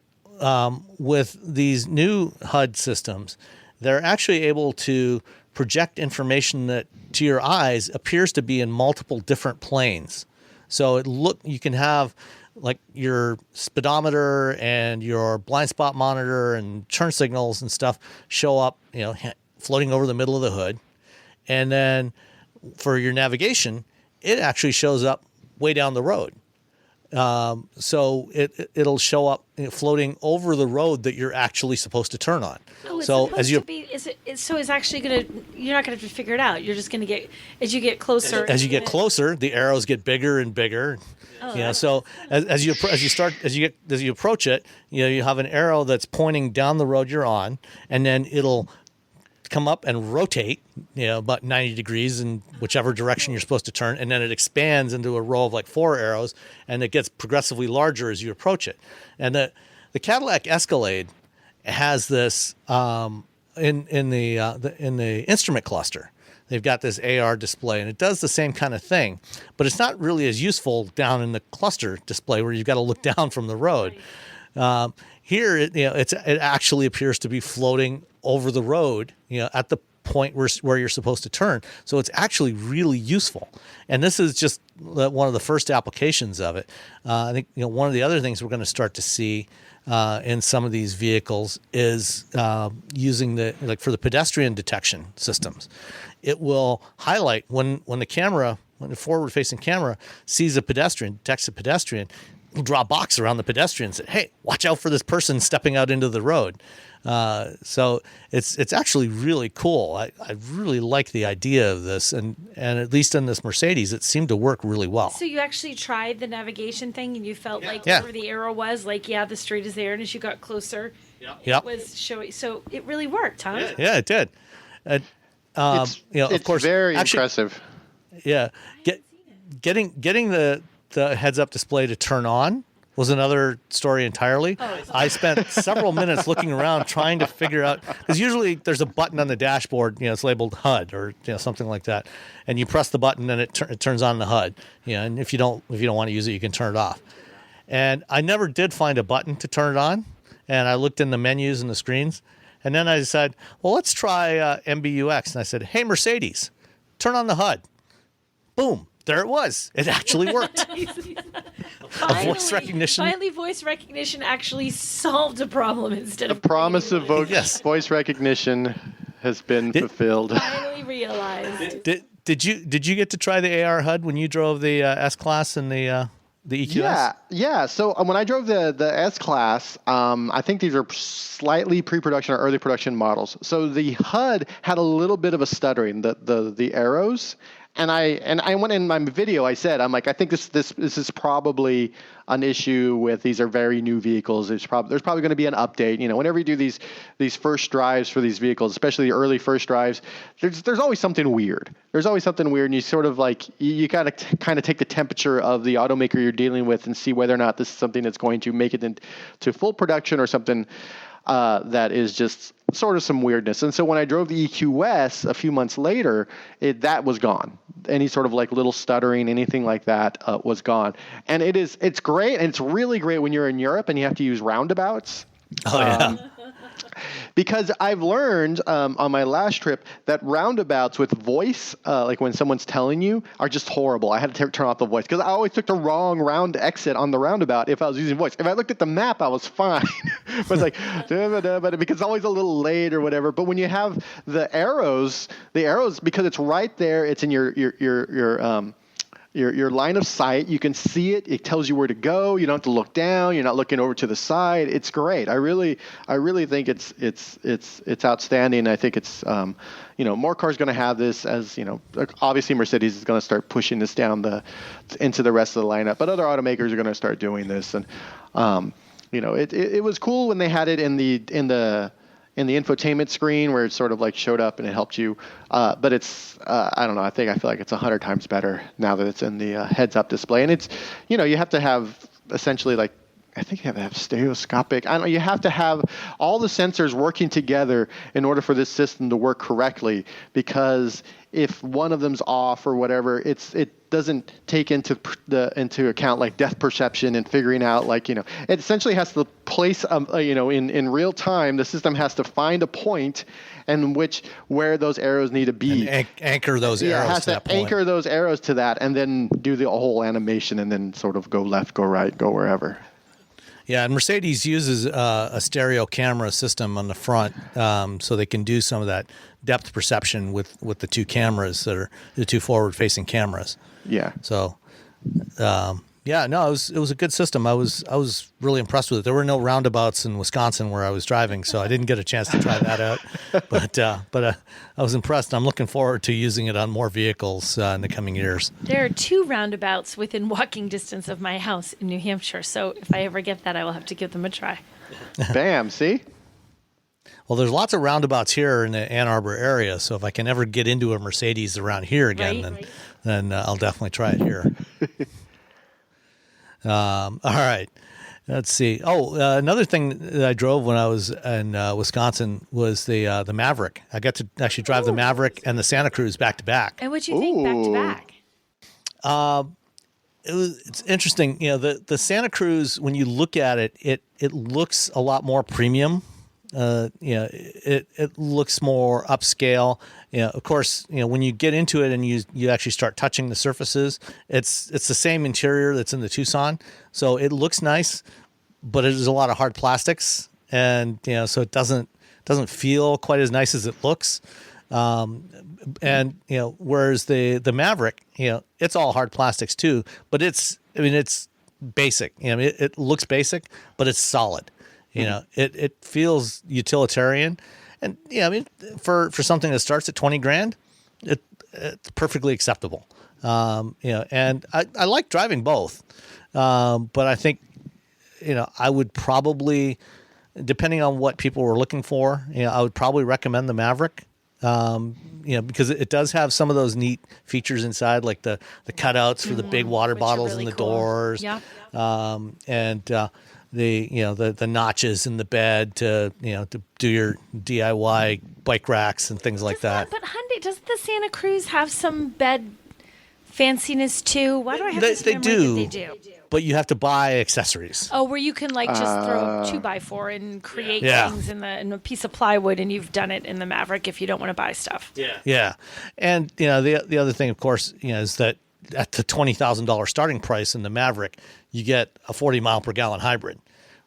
with these new HUD systems, they're actually able to project information that to your eyes appears to be in multiple different planes. So you can have like your speedometer and your blind spot monitor and turn signals and stuff show up, floating over the middle of the hood. And then for your navigation, it actually shows up way down the road. So it'll show up floating over the road that you're actually supposed to turn on. Oh, it's so supposed to be. So it's actually you're not gonna have to figure it out. You're just gonna get as you get closer. As you get closer, the arrows get bigger and bigger. So as you approach it, you have an arrow that's pointing down the road you're on, and then it'll come up and rotate, about 90 degrees in whichever direction you're supposed to turn, and then it expands into a row of like 4 arrows, and it gets progressively larger as you approach it. And the Cadillac Escalade has this in the instrument cluster. They've got this AR display, and it does the same kind of thing, but it's not really as useful down in the cluster display where you've got to look down from the road. Here, it actually appears to be floating over the road, at the point where you're supposed to turn. So it's actually really useful. And this is just one of the first applications of it. I think one of the other things we're going to start to see in some of these vehicles is using for the pedestrian detection systems. It will highlight when the forward-facing camera sees a pedestrian, detects a pedestrian, will draw a box around the pedestrian and say, hey, watch out for this person stepping out into the road. So it's actually really cool. I really like the idea of this, and at least in this Mercedes, it seemed to work really well. So you actually tried the navigation thing, and you felt like Yeah. where the arrow was, like the street is there, and as you got closer, Yep. it was showing. So it really worked, huh? Yeah, it did. It's of course, very actually, impressive. Yeah, getting the heads-up display to turn on was another story entirely. I spent several minutes looking around trying to figure out, because usually there's a button on the dashboard, it's labeled HUD or something like that, and you press the button and it turns on the HUD. And if you don't want to use it, you can turn it off. And I never did find a button to turn it on, and I looked in the menus and the screens, and then I decided, well, let's try MBUX, and I said, hey Mercedes, turn on the HUD. Boom. There it was. It actually worked. voice recognition. Finally, voice recognition actually solved a problem instead The of promise of Yes. voice recognition has been fulfilled. finally realized. Did you get to try the AR HUD when you drove the S-Class and the EQS? Yeah. So when I drove the S-Class, I think these are slightly pre-production or early production models. So the HUD had a little bit of a stuttering, the arrows. And I went in my video. I said, I'm like, I think this is probably an issue with these are very new vehicles. There's probably going to be an update. Whenever you do these first drives for these vehicles, especially the early first drives, there's always something weird. There's always something weird, and you sort of like you got to kind of take the temperature of the automaker you're dealing with and see whether or not this is something that's going to make it into full production or something that is just sort of some weirdness. And so when I drove the EQS a few months later, that was gone. Any sort of like little stuttering, anything like that was gone. And it's great. And it's really great when you're in Europe and you have to use roundabouts. Oh, yeah. Because I've learned on my last trip that roundabouts with voice, like when someone's telling you, are just horrible. I had to turn off the voice because I always took the wrong round exit on the roundabout if I was using voice. If I looked at the map, I was fine. But it's like, but because it's always a little late or whatever. But when you have the arrows, because it's right there, it's in your line of sight. You can see it. It tells you where to go. You don't have to look down. You're not looking over to the side. It's great. I really think it's outstanding. I think it's more cars going to have this. As obviously Mercedes is going to start pushing this down into the rest of the lineup, but other automakers are going to start doing this. And it was cool when they had it in the infotainment screen where it sort of like showed up and it helped you. But it's, I don't know, I feel like it's 100 times better now that it's in the heads-up display. And it's, you have to have essentially like, I think you have to have stereoscopic. I don't know. You have to have all the sensors working together in order for this system to work correctly. Because if one of them's off or whatever, it doesn't take into account like depth perception and figuring out it essentially has to place in real time. The system has to find a point where those arrows need to be. And anchor those arrows it has to that point. Anchor those arrows to that, and then do the whole animation, and then sort of go left, go right, go wherever. Yeah, and Mercedes uses a stereo camera system on the front, so they can do some of that depth perception with the two cameras that are the two forward-facing cameras. Yeah. So, it was a good system. I was really impressed with it. There were no roundabouts in Wisconsin where I was driving, so I didn't get a chance to try that out. But I was impressed. I'm looking forward to using it on more vehicles in the coming years. There are 2 roundabouts within walking distance of my house in New Hampshire, so if I ever get that, I will have to give them a try. Bam, see? Well, there's lots of roundabouts here in the Ann Arbor area, so if I can ever get into a Mercedes around here again, then I'll definitely try it here. All right. Let's see. Oh, another thing that I drove when I was in Wisconsin was the Maverick. I got to actually drive the Maverick and the Santa Cruz back to back. And what'd you think back to back? It's interesting. The Santa Cruz, when you look at it, it looks a lot more premium. It looks more upscale. Of course, when you get into it and you actually start touching the surfaces, it's the same interior that's in the Tucson. So it looks nice, but there's a lot of hard plastics, and so it doesn't feel quite as nice as it looks. Whereas the Maverick, it's all hard plastics too, but it's basic. It looks basic, but it's solid. It feels utilitarian, and for something that starts at $20,000, it's perfectly acceptable. And I like driving both, but I think I would probably, depending on what people were looking for, I would probably recommend the Maverick. Because it does have some of those neat features inside, like the cutouts for the big water bottles really in the cool. doors, the notches in the bed to do your DIY bike racks and things like that. But Hyundai, doesn't the Santa Cruz have some bed fanciness too? Why do I have this memory that they do? But you have to buy accessories. Oh, where you can just throw a 2x4 and create things in a piece of plywood, and you've done it in the Maverick if you don't want to buy stuff. Yeah. And the other thing, of course, is that at the $20,000 starting price in the Maverick, you get a 40 mile per gallon hybrid.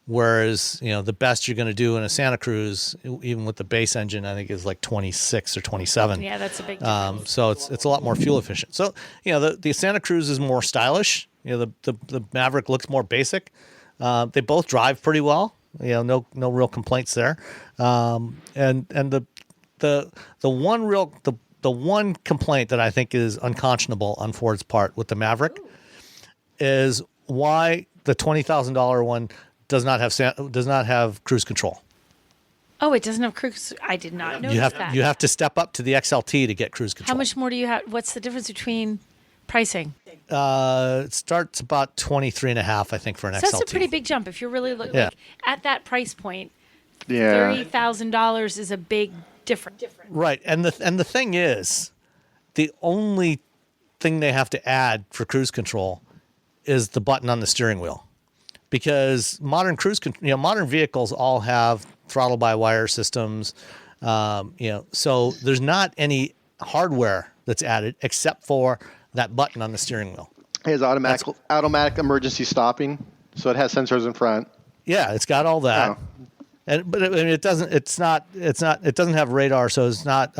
Whereas, the best you're going to do in a Santa Cruz, even with the base engine, I think is like 26 or 27. Yeah, that's a big difference. So it's a lot more fuel efficient. So, the Santa Cruz is more stylish. The Maverick looks more basic. They both drive pretty well. No real complaints there. And the one complaint that I think is unconscionable on Ford's part with the Maverick is why the $20,000 one does not have cruise control. Oh, it doesn't have cruise. I did not notice that. You have to step up to the XLT to get cruise control. How much more do you have? What's the difference between pricing? It starts about 23.5, I think, for an XLT. That's a pretty big jump. If you're really looking at that price point, Yeah. $30,000 is a big difference. Right, and the thing is, the only thing they have to add for cruise control is the button on the steering wheel, because modern vehicles all have throttle-by-wire systems. So there's not any hardware that's added except for that button on the steering wheel. It has automatic emergency stopping, so it has sensors in front. Yeah, it's got all that. Oh. But I mean, it doesn't have radar, so it's not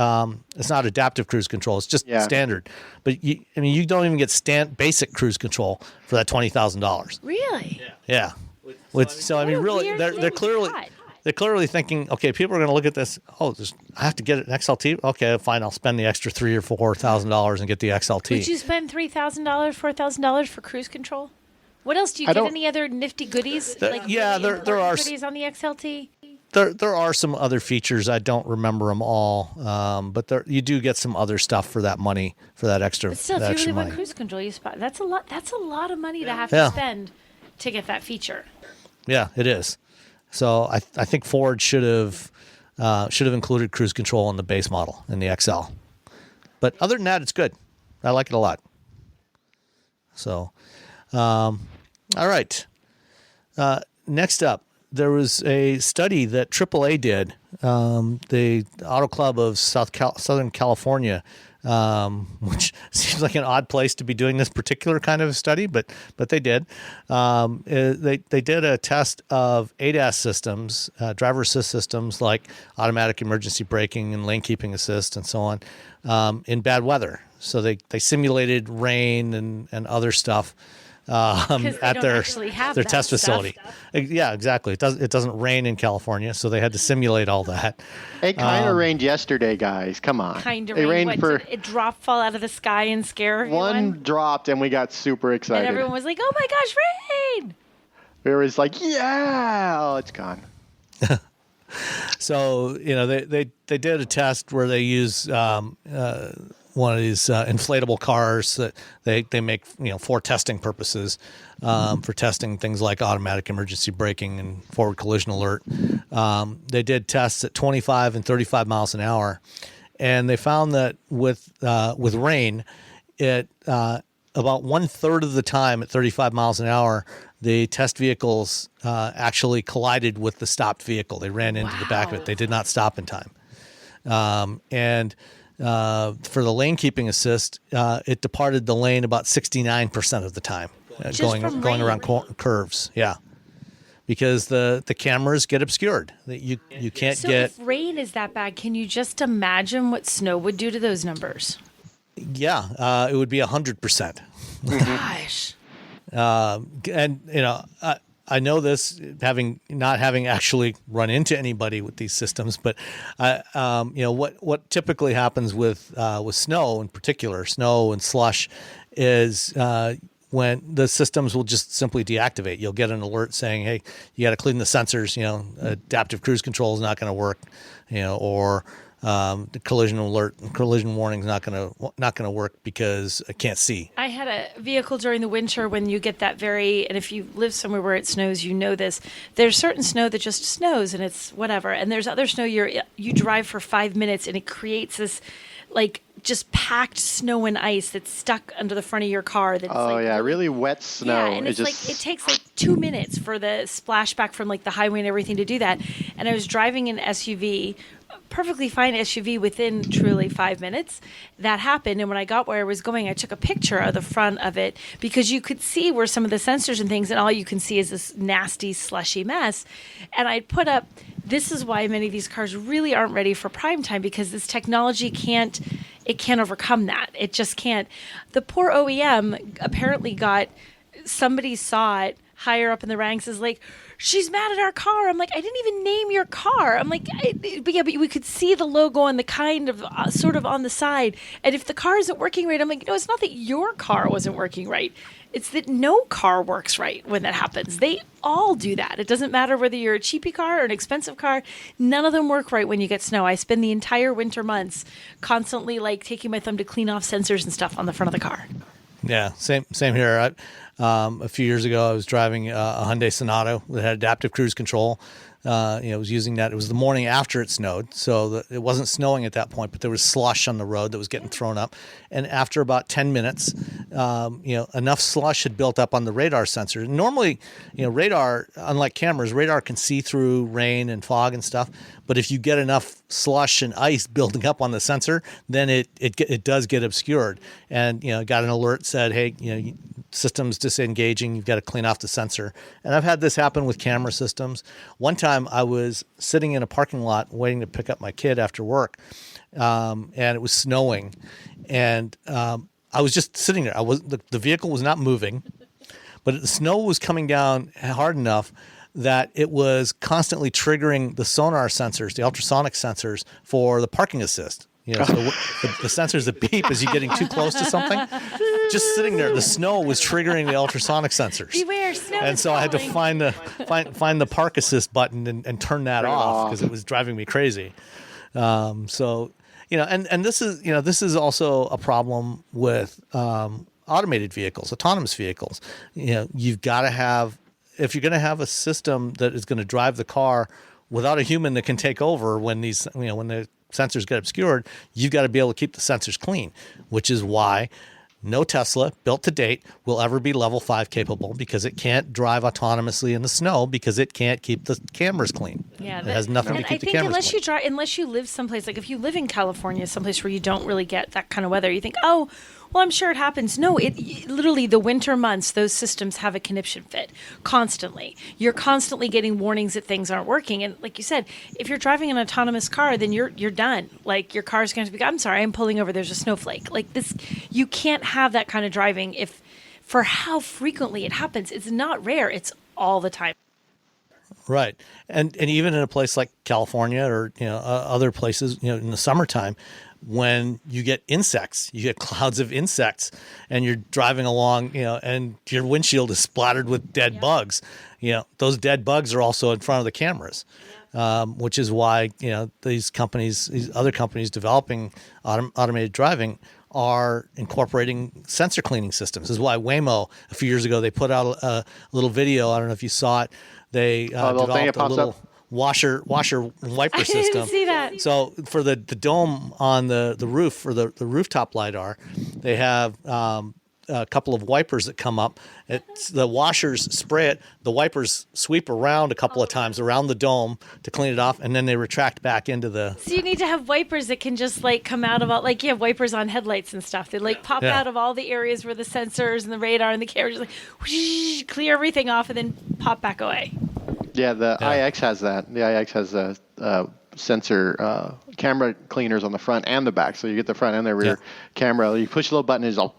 adaptive cruise control. It's just standard. But you don't even get basic cruise control for that $20,000. Really? Yeah. So I mean, really, they're clearly thinking, okay, people are going to look at this. Oh, I have to get an XLT. Okay, fine. I'll spend the extra $3,000 or $4,000 and get the XLT. Would you spend $3,000, $4,000 for cruise control? What else do you get? Any other nifty goodies? There are goodies on the XLT. There are some other features. I don't remember them all, but you do get some other stuff for that money, for that extra. But still, if you really want cruise control, that's a lot. That's a lot of money to have to spend to get that feature. Yeah, it is. So I think Ford should have included cruise control in the base model in the XL. But other than that, it's good. I like it a lot. So, all right. Next up, there was a study that AAA did, the Auto Club of Southern California, which seems like an odd place to be doing this particular kind of study, but they did. They did a test of ADAS systems, driver assist systems like automatic emergency braking and lane keeping assist and so on, in bad weather. So they simulated rain and other stuff at their test facility. Yeah, exactly. It doesn't rain in California, so they had to simulate all that. It kind of rained yesterday, guys. Come on. Kind of rained. Did it fall out of the sky and scare everyone? One dropped, and we got super excited. And everyone was like, "Oh my gosh, rain!" It was like, "Yeah!" Oh, it's gone. So they did a test where they use one of these inflatable cars that they make for testing purposes, for testing things like automatic emergency braking and forward collision alert. They did tests at 25 and 35 miles an hour, and they found that with rain, it about 1/3 of the time at 35 miles an hour, the test vehicles actually collided with the stopped vehicle. They ran into the back of it. They did not stop in time, and for the lane keeping assist, it departed the lane about 69% of the time, going around curves. Yeah, because the cameras get obscured. You can't get. So if rain is that bad, can you just imagine what snow would do to those numbers? Yeah, it would be 100%. Gosh. And I know this, not having actually run into anybody with these systems, but what typically happens with snow, in particular, snow and slush, is when the systems will just simply deactivate. You'll get an alert saying, "Hey, you got to clean the sensors." Adaptive cruise control is not going to work, or the collision warning is not going to work because I can't see. I had a vehicle during the winter when you get that and if you live somewhere where it snows, you know this. There's certain snow that just snows and it's whatever, and there's other snow you drive for 5 minutes and it creates this like just packed snow and ice that's stuck under the front of your car. That's Really wet snow. Yeah, and it's like it takes like 2 minutes for the splashback from like the highway and everything to do that. And I was driving an SUV, perfectly fine SUV, within truly 5 minutes. That happened, and when I got where I was going, I took a picture of the front of it because you could see where some of the sensors and things, and all you can see is this nasty, slushy mess. And I put up, this is why many of these cars really aren't ready for prime time, because this technology can't overcome that. It just can't. The poor OEM apparently somebody saw it higher up in the ranks, is like, she's mad at our car. I'm like, I didn't even name your car. I'm like, but we could see the logo on the kind of sort of on the side. And if the car isn't working right, I'm like, no, it's not that your car wasn't working right. It's that no car works right when that happens. They all do that. It doesn't matter whether you're a cheapy car or an expensive car. None of them work right when you get snow. I spend the entire winter months constantly like taking my thumb to clean off sensors and stuff on the front of the car. Yeah, same here. A few years ago, I was driving a Hyundai Sonata that had adaptive cruise control. I was using that. It was the morning after it snowed, so it wasn't snowing at that point, but there was slush on the road that was getting thrown up. And after about 10 minutes, enough slush had built up on the radar sensor. Normally, radar, unlike cameras, radar can see through rain and fog and stuff. But if you get enough slush and ice building up on the sensor, then it does get obscured. And got an alert, said, hey, system's disengaging. You've got to clean off the sensor. And I've had this happen with camera systems. One time I was sitting in a parking lot waiting to pick up my kid after work, and it was snowing, and I was just sitting there. The vehicle was not moving, but the snow was coming down hard enough that it was constantly triggering the sonar sensors, the ultrasonic sensors for the parking assist. So the sensors that beep as you're getting too close to something. Just sitting there, the snow was triggering the ultrasonic sensors. Beware, snow. And so I had to find the park assist button and turn that off because it was driving me crazy. And this is also a problem with automated vehicles, autonomous vehicles. You've got to have, if you're going to have a system that is going to drive the car without a human that can take over when the sensors get obscured, you've got to be able to keep the sensors clean, which is why no Tesla built to date will ever be level 5 capable, because it can't drive autonomously in the snow because it can't keep the cameras clean. Yeah, it has nothing to keep the cameras clean. Unless you live someplace, like if you live in California, someplace where you don't really get that kind of weather, you think, oh, well, I'm sure it happens. No, it literally, the winter months, those systems have a conniption fit constantly. You're constantly getting warnings that things aren't working. And like you said, if you're driving an autonomous car, then you're done. Like your car's going to be, I'm sorry, I'm pulling over, there's a snowflake. Like this, you can't have that kind of driving for how frequently it happens. It's not rare. It's all the time. Right. And even in a place like California or, other places, in the summertime, when you get insects, you get clouds of insects, and you're driving along, and your windshield is splattered with dead bugs. Those dead bugs are also in front of the cameras, which is why, these other companies developing automated driving are incorporating sensor cleaning systems. This is why Waymo, a few years ago, they put out a little video. I don't know if you saw it. They developed a little washer wiper system. I didn't see that. So for the dome on the roof, for the rooftop LiDAR, they have a couple of wipers that come up. The washers spray it. The wipers sweep around a couple of times around the dome to clean it off, and then they retract back into the... So you need to have wipers that can just come out of all, you have wipers on headlights and stuff. They pop out of all the areas where the sensors and the radar and the cameras whoosh, clear everything off and then pop back away. Yeah, the iX has that. The iX has a sensor camera cleaners on the front and the back. So you get the front and the rear camera. You push a little button, it's all...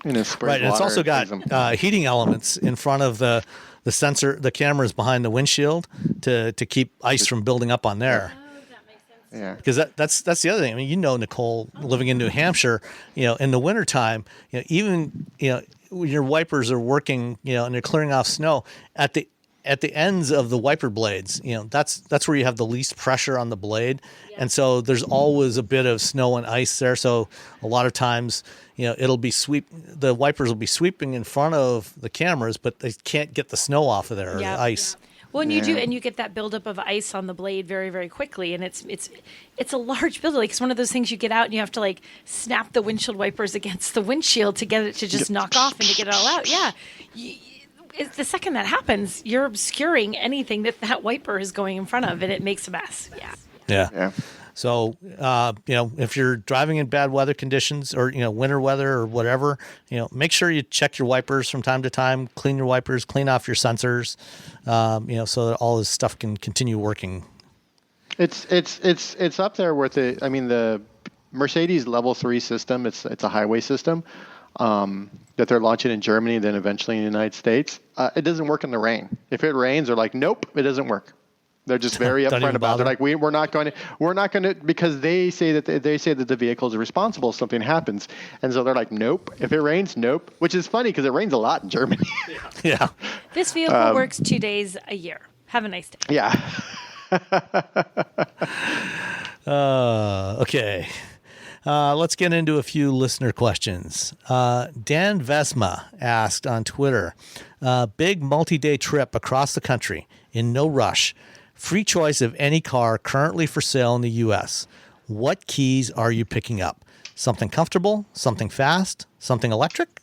And it sprays right, and it's also got heating elements in front of the sensor, the cameras behind the windshield to keep ice from building up on there. Oh, that makes sense. Yeah, because that's the other thing. I mean, Nicole, living in New Hampshire, in the wintertime, even when your wipers are working, and they're clearing off snow at the ends of the wiper blades, that's where you have the least pressure on the blade. Yeah. And so there's always a bit of snow and ice there. So a lot of times, the wipers will be sweeping in front of the cameras, but they can't get the snow off of there or the ice. Yeah. Well, and you do, and you get that buildup of ice on the blade very, very quickly, and it's a large buildup. Like, it's one of those things you get out and you have to like snap the windshield wipers against the windshield to get it to just knock off and to get it all out. Yeah, the second that happens, you're obscuring anything that wiper is going in front of, and it makes a mess. Yeah. So, if you're driving in bad weather conditions or, winter weather or whatever, make sure you check your wipers from time to time, clean your wipers, clean off your sensors, so that all this stuff can continue working. It's up there with the Mercedes Level 3 system. It's a highway system that they're launching in Germany and then eventually in the United States. It doesn't work in the rain. If it rains, they're like, nope, it doesn't work. They're just very upfront about it. They're like, we're not going to, because they say that the vehicle is responsible if something happens. And so they're like, nope. If it rains, nope. Which is funny because it rains a lot in Germany. Yeah. This vehicle works 2 days a year. Have a nice day. Yeah. Okay. Let's get into a few listener questions. Dan Vesma asked on Twitter, big multi-day trip across the country in no rush. Free choice of any car currently for sale in the U.S. What keys are you picking up? Something comfortable? Something fast? Something electric?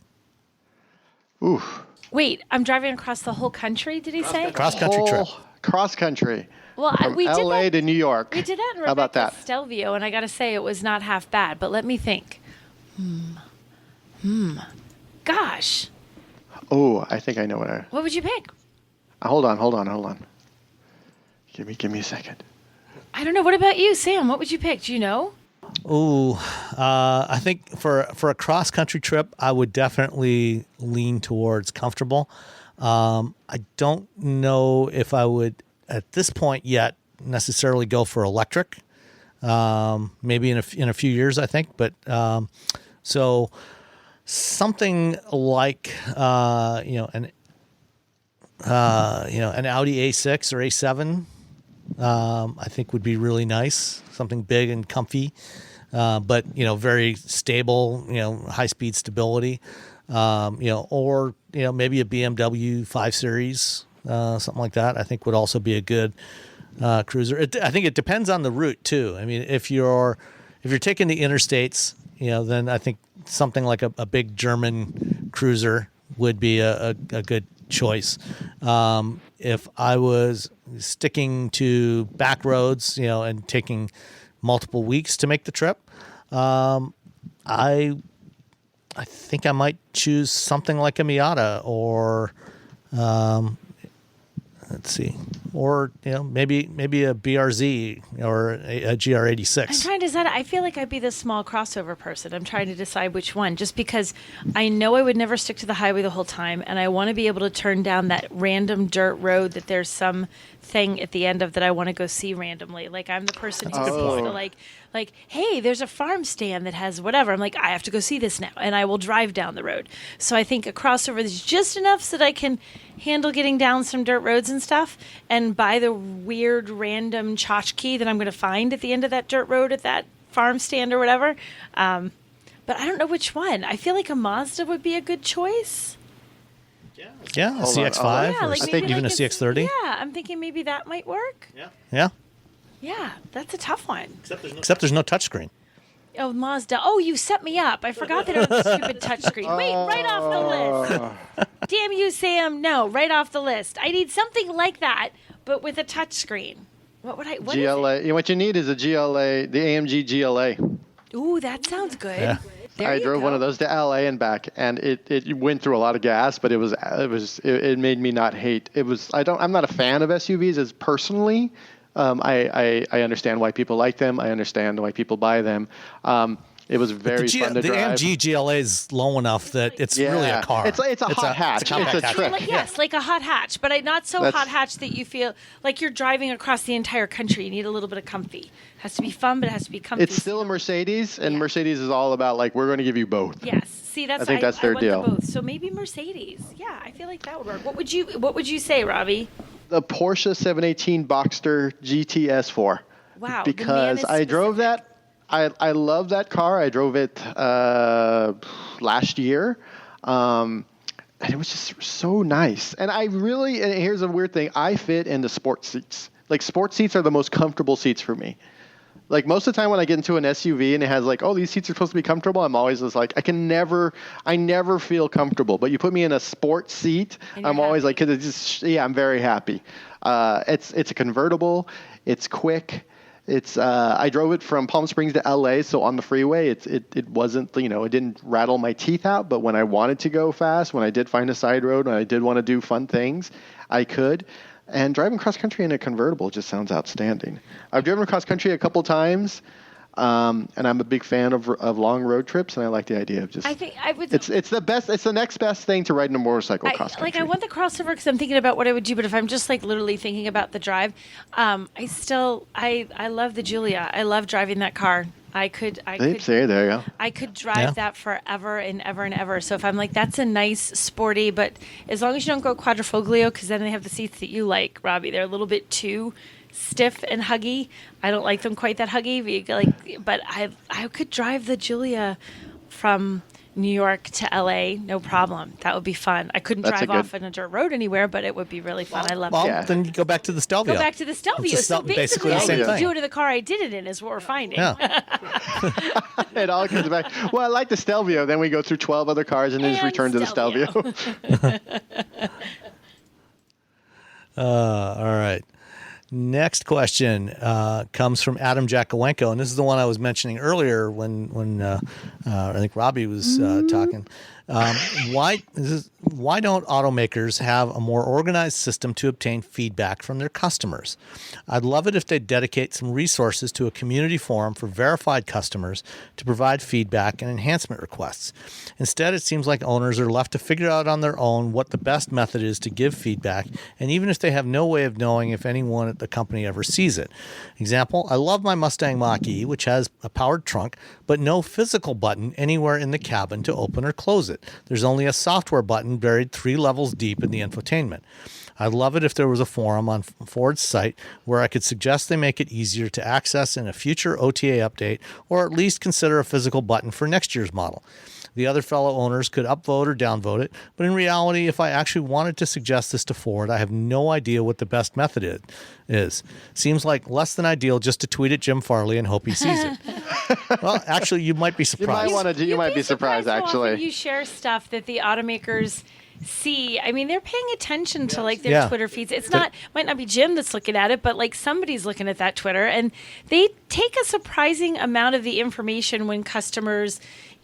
Ooh. Wait, I'm driving across the whole country, did he say? Cross-country trip. Cross-country. Well, From we did LA that, to New York. We did that in How about Rebecca's that? Stelvio, and I got to say, it was not half bad. But let me think. Gosh. Oh, I think I know What would you pick? Hold on. Give me a second. I don't know. What about you, Sam? What would you pick? Do you know? Ooh, I think for a cross-country trip, I would definitely lean towards comfortable. I don't know if I would, at this point yet, necessarily go for electric. Maybe in a few years, I think. But so something like an Audi A6 or A7. I think would be really nice. Something big and comfy, but very stable. High speed stability. Or maybe a BMW 5 Series, something like that. I think would also be a good cruiser. I think it depends on the route too. I mean, if you're taking the interstates, then I think something like a big German cruiser would be a good choice. If I was sticking to back roads, and taking multiple weeks to make the trip, I think I might choose something like a Miata or maybe a BRZ or a GR86. I'm trying to decide. I feel like I'd be the small crossover person. I'm trying to decide which one, just because I know I would never stick to the highway the whole time, and I want to be able to turn down that random dirt road that there's some thing at the end of that I want to go see randomly. Like, I'm the person who sees the like, hey, there's a farm stand that has whatever. I'm like, I have to go see this now, and I will drive down the road. So I think a crossover is just enough so that I can handle getting down some dirt roads and stuff, and buy the weird random tchotchke that I'm going to find at the end of that dirt road at that farm stand or whatever. But I don't know which one. I feel like a Mazda would be a good choice. Yeah, a CX-5 or I think even a CX-30. Yeah, I'm thinking maybe that might work. Yeah. Yeah, that's a tough one. Except there's no touchscreen. Oh, Mazda. Oh, you set me up. I forgot that it was a stupid touchscreen. Wait, right off the list. Damn you, Sam. No, right off the list. I need something like that, but with a touchscreen. What would I? What GLA. What you need is a GLA, the AMG GLA. Ooh, that sounds good. Yeah. I drove one of those to LA and back, and it went through a lot of gas, but it made me not hate. I'm not a fan of SUVs as personally. I understand why people like them. I understand why people buy them. It was very fun to drive. The AMG GLA is low enough that it's really a car. It's a hot hatch. It's a trick. Yes, like a hot hatch, but not so hot hatch that you feel like you're driving across the entire country. You need a little bit of comfy. It has to be fun, but it has to be comfy. It's still a Mercedes, and Mercedes is all about we're going to give you both. Yes. See, I think that's their deal. Both. So maybe Mercedes. Yeah, I feel like that would work. What would you say, Robbie? The Porsche 718 Boxster GT S4. Wow. Because I drove that. I love that car. I drove it last year. And it was just so nice. And and here's a weird thing. I fit into sports seats. Like, sports seats are the most comfortable seats for me. Like, most of the time when I get into an SUV and it has like, oh, these seats are supposed to be comfortable, I'm always just like, I never feel comfortable. But you put me in a sports seat, I'm always like, 'cause it's just, I'm very happy. It's a convertible. It's quick. I drove it from Palm Springs to LA, so on the freeway, it wasn't, it didn't rattle my teeth out. But when I wanted to go fast, when I did find a side road, when I did want to do fun things, I could. And driving cross country in a convertible just sounds outstanding. I've driven cross country a couple times, and I'm a big fan of long road trips, and I like the idea of just. I think I would. It's the best. It's the next best thing to riding a motorcycle cross country. Like, I want the crossover because I'm thinking about what I would do, but if I'm just like literally thinking about the drive, I love the Giulia. I love driving that car. I could there you go. I could drive that forever and ever and ever. So if I'm like, that's a nice sporty, but as long as you don't go quadrifoglio, because then they have the seats that you like, Robbie. They're a little bit too stiff and huggy. I don't like them quite that huggy. But I could drive the Giulia from New York to LA, no problem. That would be fun. I couldn't drive off on a dirt road anywhere, but it would be really fun. I love it. Then you go back to the Stelvio. Go back to the Stelvio. So basically the I same could thing. do it in the car I did it in is what we're finding. Yeah. It all comes back. Well, I like the Stelvio. Then we go through 12 other cars and then just return to the Stelvio. All right. Next question comes from Adam Jakowenko, and this is the one I was mentioning earlier when I think Robbie was talking. Why don't automakers have a more organized system to obtain feedback from their customers? I'd love it if they dedicate some resources to a community forum for verified customers to provide feedback and enhancement requests. Instead, it seems like owners are left to figure out on their own what the best method is to give feedback, and even if they have no way of knowing if anyone at the company ever sees it. Example, I love my Mustang Mach-E, which has a powered trunk, but no physical button anywhere in the cabin to open or close it. There's only a software button buried 3 levels deep in the infotainment. I'd love it if there was a forum on Ford's site where I could suggest they make it easier to access in a future OTA update, or at least consider a physical button for next year's model. The other fellow owners could upvote or downvote it, but in reality, if I actually wanted to suggest this to Ford, I have no idea what the best method is. Seems like less than ideal just to tweet at Jim Farley and hope he sees it. Well, actually, you might be surprised. You might be surprised, actually. You share stuff that the automakers see. I mean, they're paying attention to like their Twitter feeds. It's might not be Jim that's looking at it, but like somebody's looking at that Twitter, and they take a surprising amount of the information when customers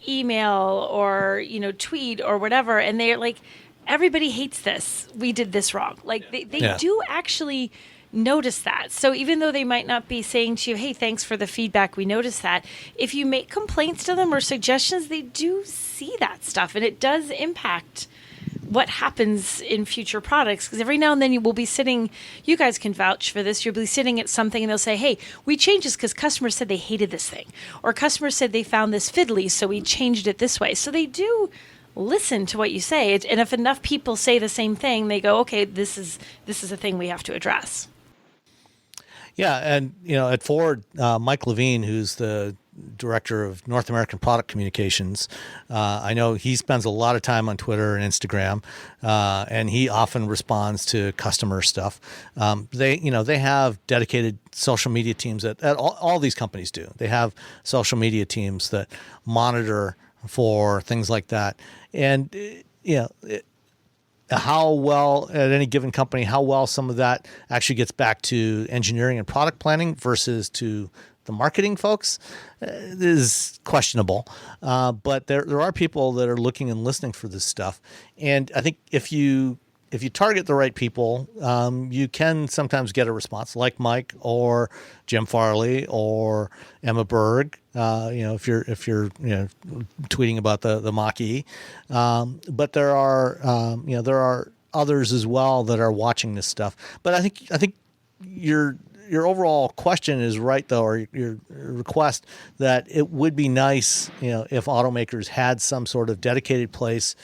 email or tweet or whatever, and they're like, everybody hates this. We did this wrong. Like they do actually notice that. So even though they might not be saying to you, hey, thanks for the feedback, we noticed that, if you make complaints to them or suggestions, they do see that stuff, and it does impact what happens in future products. Because every now and then you will be sitting, you guys can vouch for this, you'll be sitting at something and they'll say, hey, we changed this because customers said they hated this thing, or customers said they found this fiddly, so we changed it this way. So they do listen to what you say, and if enough people say the same thing, they go, okay, this is a thing we have to address. Yeah, and at Ford, Mike Levine, who's the director of North American Product Communications, I know he spends a lot of time on Twitter and Instagram, and he often responds to customer stuff. They have dedicated social media teams that all these companies do. They have social media teams that monitor for things like that, and how well at any given company, how well some of that actually gets back to engineering and product planning versus to the marketing folks is questionable. But there are people that are looking and listening for this stuff. And I think if you target the right people, you can sometimes get a response like Mike or Jim Farley or Emma Berg. If you're tweeting about the Mach-E, but there are others as well that are watching this stuff. But I think your overall question is right, though, or your request that it would be nice, if automakers had some sort of dedicated place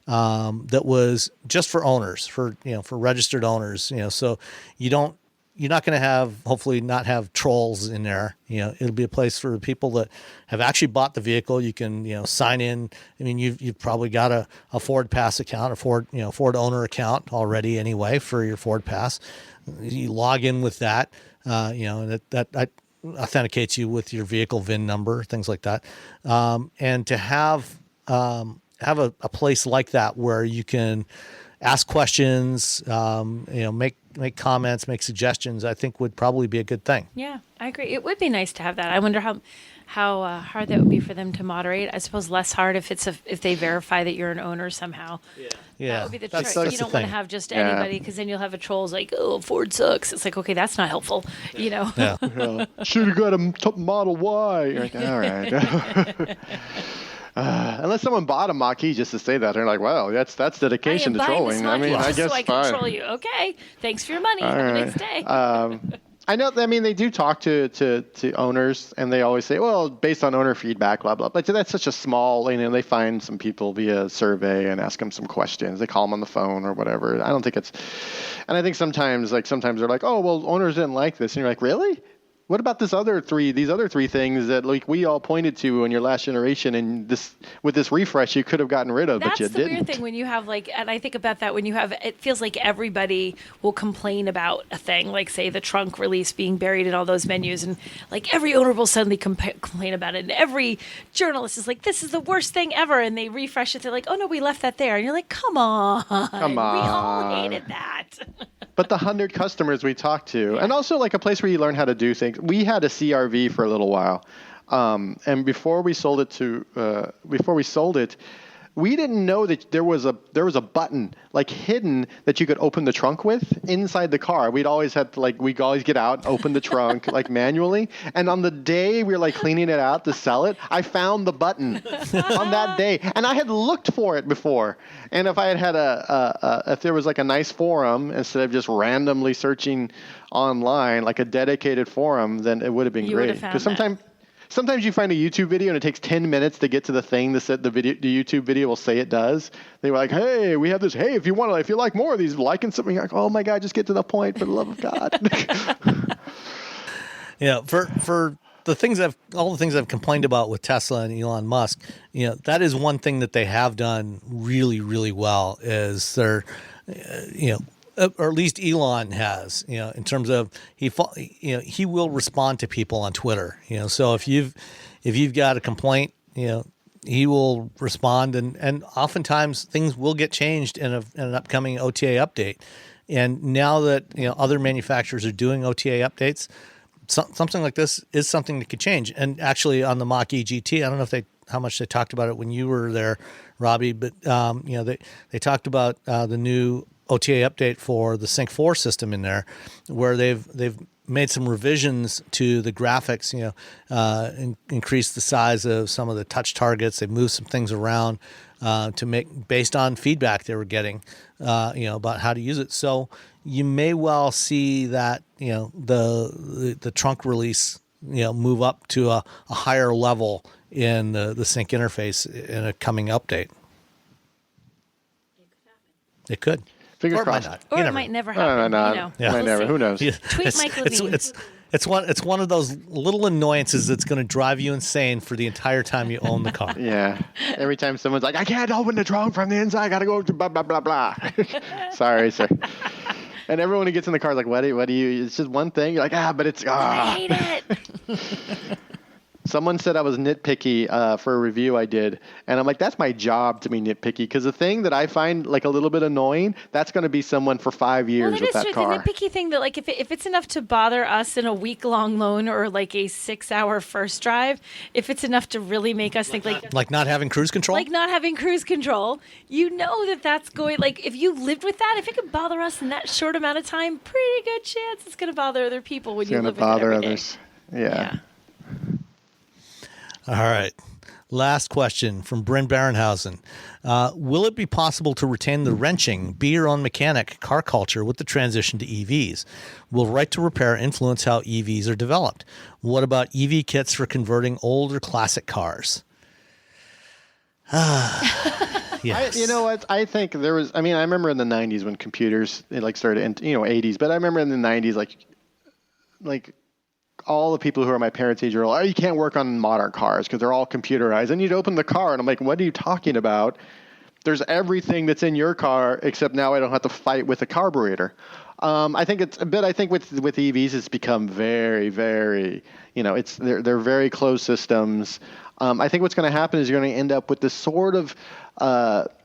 that was just for owners, for registered owners, so you don't you're not going to hopefully not have trolls in there. It'll be a place for people that have actually bought the vehicle. You can, sign in. I mean, you've probably got a Ford Pass account, a Ford owner account already anyway for your Ford Pass. You log in with that, and that authenticates you with your vehicle VIN number, things like that. And to have a place like that where you can ask questions, make comments, make suggestions, I think would probably be a good thing. Yeah, I agree. It would be nice to have that. I wonder how hard that would be for them to moderate. I suppose less hard if they verify that you're an owner somehow. Yeah, that would be the that's trick. the You don't want to thing. have just anybody, because then you'll have a trolls like, oh, Ford sucks. It's like, okay, that's not helpful. Yeah. Should have got a Model Y. You're like, all right. Unless someone bought a Mach-E just to say that, they're like, "Wow, that's dedication to trolling." I mean, I guess so I can fine. troll you. Okay, thanks for your money. All Have a right. nice day. I know. I mean, they do talk to owners, and they always say, "Well, based on owner feedback, blah blah." But that's such a small. They find some people via survey and ask them some questions. They call them on the phone or whatever. I don't think it's. And I think sometimes they're like, "Oh, well, owners didn't like this," and you're like, "Really? What about these other three things that we all pointed to in your last generation, and with this refresh you could have gotten rid of, but you That's the didn't." weird thing when you have and I think about that when you have, it feels like everybody will complain about a thing, like say the trunk release being buried in all those menus, and like every owner will suddenly complain about it, and every journalist is like, this is the worst thing ever, and they refresh it, they're like, oh no, we left that there, and you're like, come on, we all hated that. But the 100 customers we talked to, and also like a place where you learn how to do things. We had a CRV for a little while, and before we sold it, we didn't know that there was a button like hidden that you could open the trunk with inside the car. We'd always had to we'd always get out, open the trunk like manually. And on the day we were cleaning it out to sell it, I found the button on that day, and I had looked for it before. And if I had if there was a nice forum instead of just randomly searching online, like a dedicated forum, then it would have been You would great. have found Because sometimes you find a YouTube video and it takes 10 minutes to get to the thing that the YouTube video will say it does. They were like, "Hey, we have this. Hey, if you like more of these, like and something." You're like, "Oh my God, just get to the point, for the love of God." For all the things I've complained about with Tesla and Elon Musk, that is one thing that they have done really, really well is they're, or at least Elon has, in terms of he will respond to people on Twitter, so if you've got a complaint, he will respond, and oftentimes things will get changed in an upcoming OTA update. And now that other manufacturers are doing OTA updates, something like this is something that could change. And actually, on the Mach-E GT, I don't know how much they talked about it when you were there, Robbie, but they talked about the new OTA update for the Sync 4 system in there, where they've made some revisions to the graphics, increased the size of some of the touch targets. They've moved some things around to make based on feedback they were getting, about how to use it. So you may well see that, the trunk release, move up to a higher level in the Sync interface in a coming update. It could. Fingers Or it might crossed. not. Or You it never might know. never No, happen. Yeah. Might never. see. Who knows? Tweet Mike Levine. It's one of those little annoyances that's going to drive you insane for the entire time you own the car. Yeah. Every time someone's like, "I can't open the trunk from the inside. I got to go to blah, blah, blah, blah." Sorry, sir. And everyone who gets in the car is like, what do you, it's just one thing. You're like, but it's, I hate it. Someone said I was nitpicky for a review I did, and I'm like, that's my job to be nitpicky, because the thing that I find a little bit annoying, that's going to be someone for 5 years Well, with that car. The nitpicky thing that if it's enough to bother us in a week-long loan or a 6-hour first drive, if it's enough to really make us think Like not having cruise control? like not having cruise control, that's going, if you lived with that, if it could bother us in that short amount of time, pretty good chance it's going to bother other people when It's you going to live with it bother every day. others. Yeah. All right. Last question from Bryn Barenhausen. Will it be possible to retain the wrenching, be your own mechanic car culture with the transition to EVs? Will right to repair influence how EVs are developed? What about EV kits for converting older classic cars? Yes. You know what? I think there was, I remember in the 90s when computers, started, 80s, but I remember in the 90s, like all the people who are my parents' age are like, oh, you can't work on modern cars because they're all computerized. And you'd open the car, and I'm like, what are you talking about? There's everything that's in your car, except now I don't have to fight with a carburetor. I think it's a bit. I think with EVs, it's become very, very. They're very closed systems. I think what's going to happen is you're going to end up with this sort of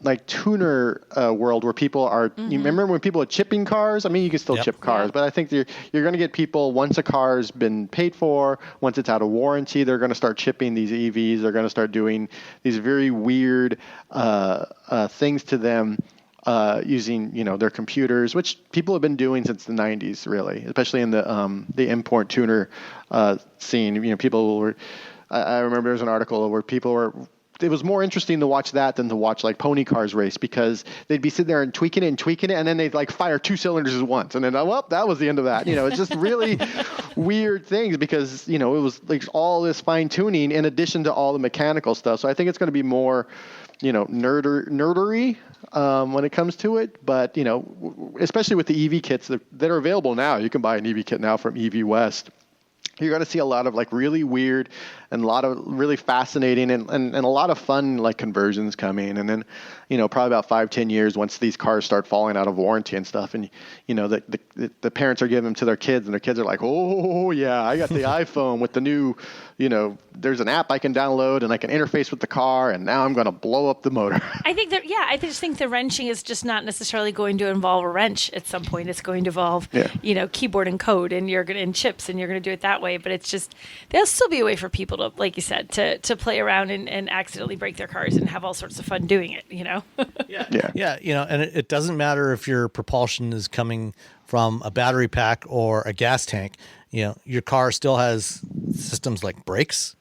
like tuner world where people are. You remember when people are chipping cars? I mean, you can still chip cars, but I think you're going to get people once a car's been paid for, once it's out of warranty, they're going to start chipping these EVs. They're going to start doing these very weird things to them. Using their computers, which people have been doing since the 90s, really, especially in the import tuner scene. People were. I remember there was an article where people were. It was more interesting to watch that than to watch like pony cars race, because they'd be sitting there and tweaking it, and then they'd like fire 2 cylinders at once, and then that was the end of that. It's just really weird things because it was like all this fine tuning in addition to all the mechanical stuff. So I think it's going to be more. Nerdery when it comes to it. But, especially with the EV kits that are available now, you can buy an EV kit now from EV West. You're going to see a lot of like really weird and a lot of really fascinating and a lot of fun like conversions coming. And then, probably about 5-10 years once these cars start falling out of warranty and stuff. And, the parents are giving them to their kids, and their kids are like, oh, yeah, I got the iPhone with the new, there's an app I can download and I can interface with the car, and now I'm going to blow up the motor. I just think the wrenching is just not necessarily going to involve a wrench at some point. It's going to involve, keyboard and code and chips, and you're going to do it that way. But it's just, there'll still be a way for people to, like you said, to play around and accidentally break their cars and have all sorts of fun doing it, Yeah. And it doesn't matter if your propulsion is coming from a battery pack or a gas tank. Your car still has systems like brakes.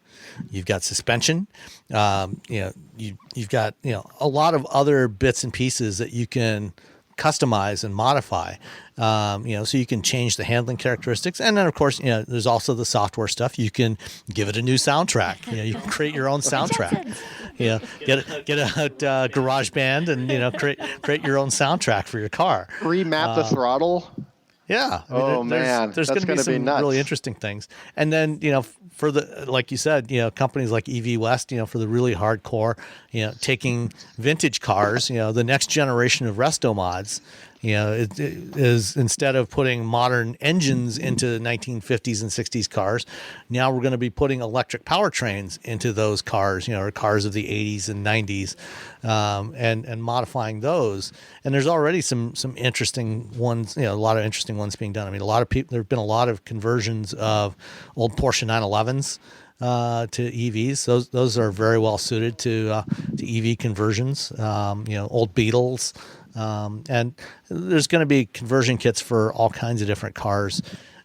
You've got suspension. You've got a lot of other bits and pieces that you can customize and modify. So you can change the handling characteristics, and then of course, there's also the software stuff. You can give it a new soundtrack. You can create your own soundtrack. Get a GarageBand and create your own soundtrack for your car. Remap the throttle. Yeah. There's going to be some really interesting things. And then, for the, like you said, companies like EV West, for the really hardcore, taking vintage cars, the next generation of resto mods, it is, instead of putting modern engines into 1950s and 60s cars, now we're going to be putting electric powertrains into those cars, or cars of the 80s and 90s, and modifying those. And there's already some interesting ones, a lot of interesting ones being done. I mean, a lot of people, there have been a lot of conversions of old Porsche 911s to EVs. Those are very well suited to EV conversions. Old Beetles. And there's going to be conversion kits for all kinds of different cars.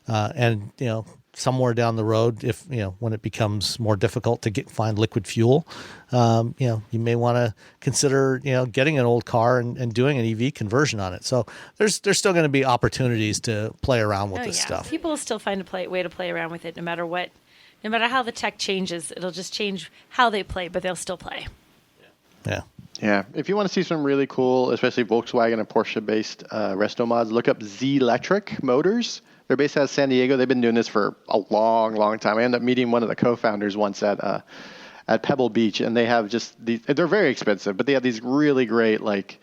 And somewhere down the road, if when it becomes more difficult to find liquid fuel, you may want to consider getting an old car and doing an EV conversion on it. So there's still going to be opportunities to play around with this stuff. People will still find a way to play around with it, no matter what. No matter how the tech changes, it'll just change how they play, but they'll still play. Yeah. Yeah, if you want to see some really cool, especially Volkswagen and Porsche-based resto mods, look up Z-Electric Motors. They're based out of San Diego. They've been doing this for a long, long time. I ended up meeting one of the co-founders once at Pebble Beach, and they have just these. They're very expensive, but they have these really great restored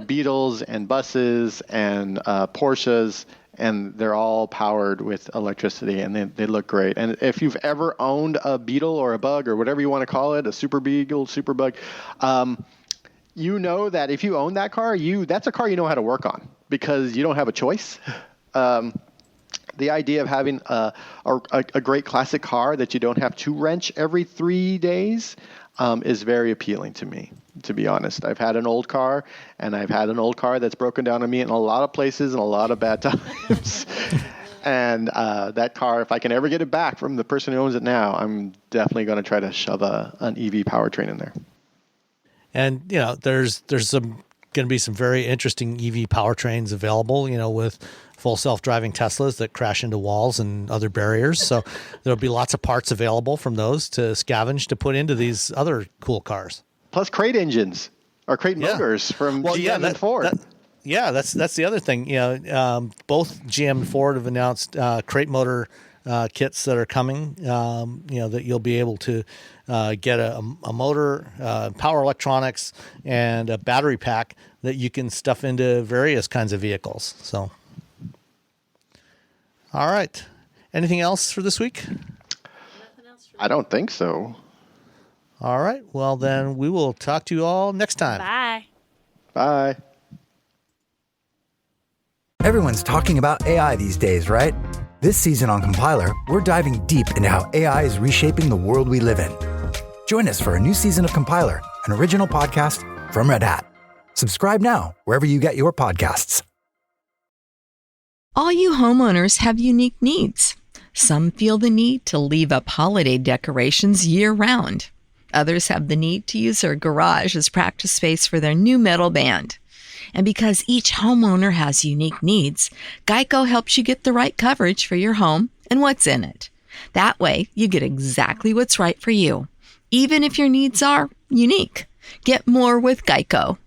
Beetles and buses and Porsches. And they're all powered with electricity, and they look great. And if you've ever owned a Beetle or a Bug or whatever you want to call it, a Super Beagle, Super Bug, that if you own that car, that's a car you know how to work on because you don't have a choice. The idea of having a great classic car that you don't have to wrench every 3 days is very appealing to me, to be honest. I've had an old car, and I've had an old car that's broken down on me in a lot of places and a lot of bad times. And that car, if I can ever get it back from the person who owns it now, I'm definitely going to try to shove an EV powertrain in there. And, there's going to be some very interesting EV powertrains available, with full self-driving Teslas that crash into walls and other barriers. So there'll be lots of parts available from those to scavenge to put into these other cool cars. Plus crate engines. or Crate Motors from GM and Ford. That's the other thing. Both GM and Ford have announced crate motor kits that are coming. That you'll be able to get a motor, power electronics, and a battery pack that you can stuff into various kinds of vehicles. So, all right. Anything else for this week? I don't think so. All right. Well, then we will talk to you all next time. Bye. Bye. Everyone's talking about AI these days, right? This season on Compiler, we're diving deep into how AI is reshaping the world we live in. Join us for a new season of Compiler, an original podcast from Red Hat. Subscribe now wherever you get your podcasts. All you homeowners have unique needs. Some feel the need to leave up holiday decorations year-round. Others have the need to use their garage as practice space for their new metal band. And because each homeowner has unique needs, Geico helps you get the right coverage for your home and what's in it. That way, you get exactly what's right for you, even if your needs are unique. Get more with Geico.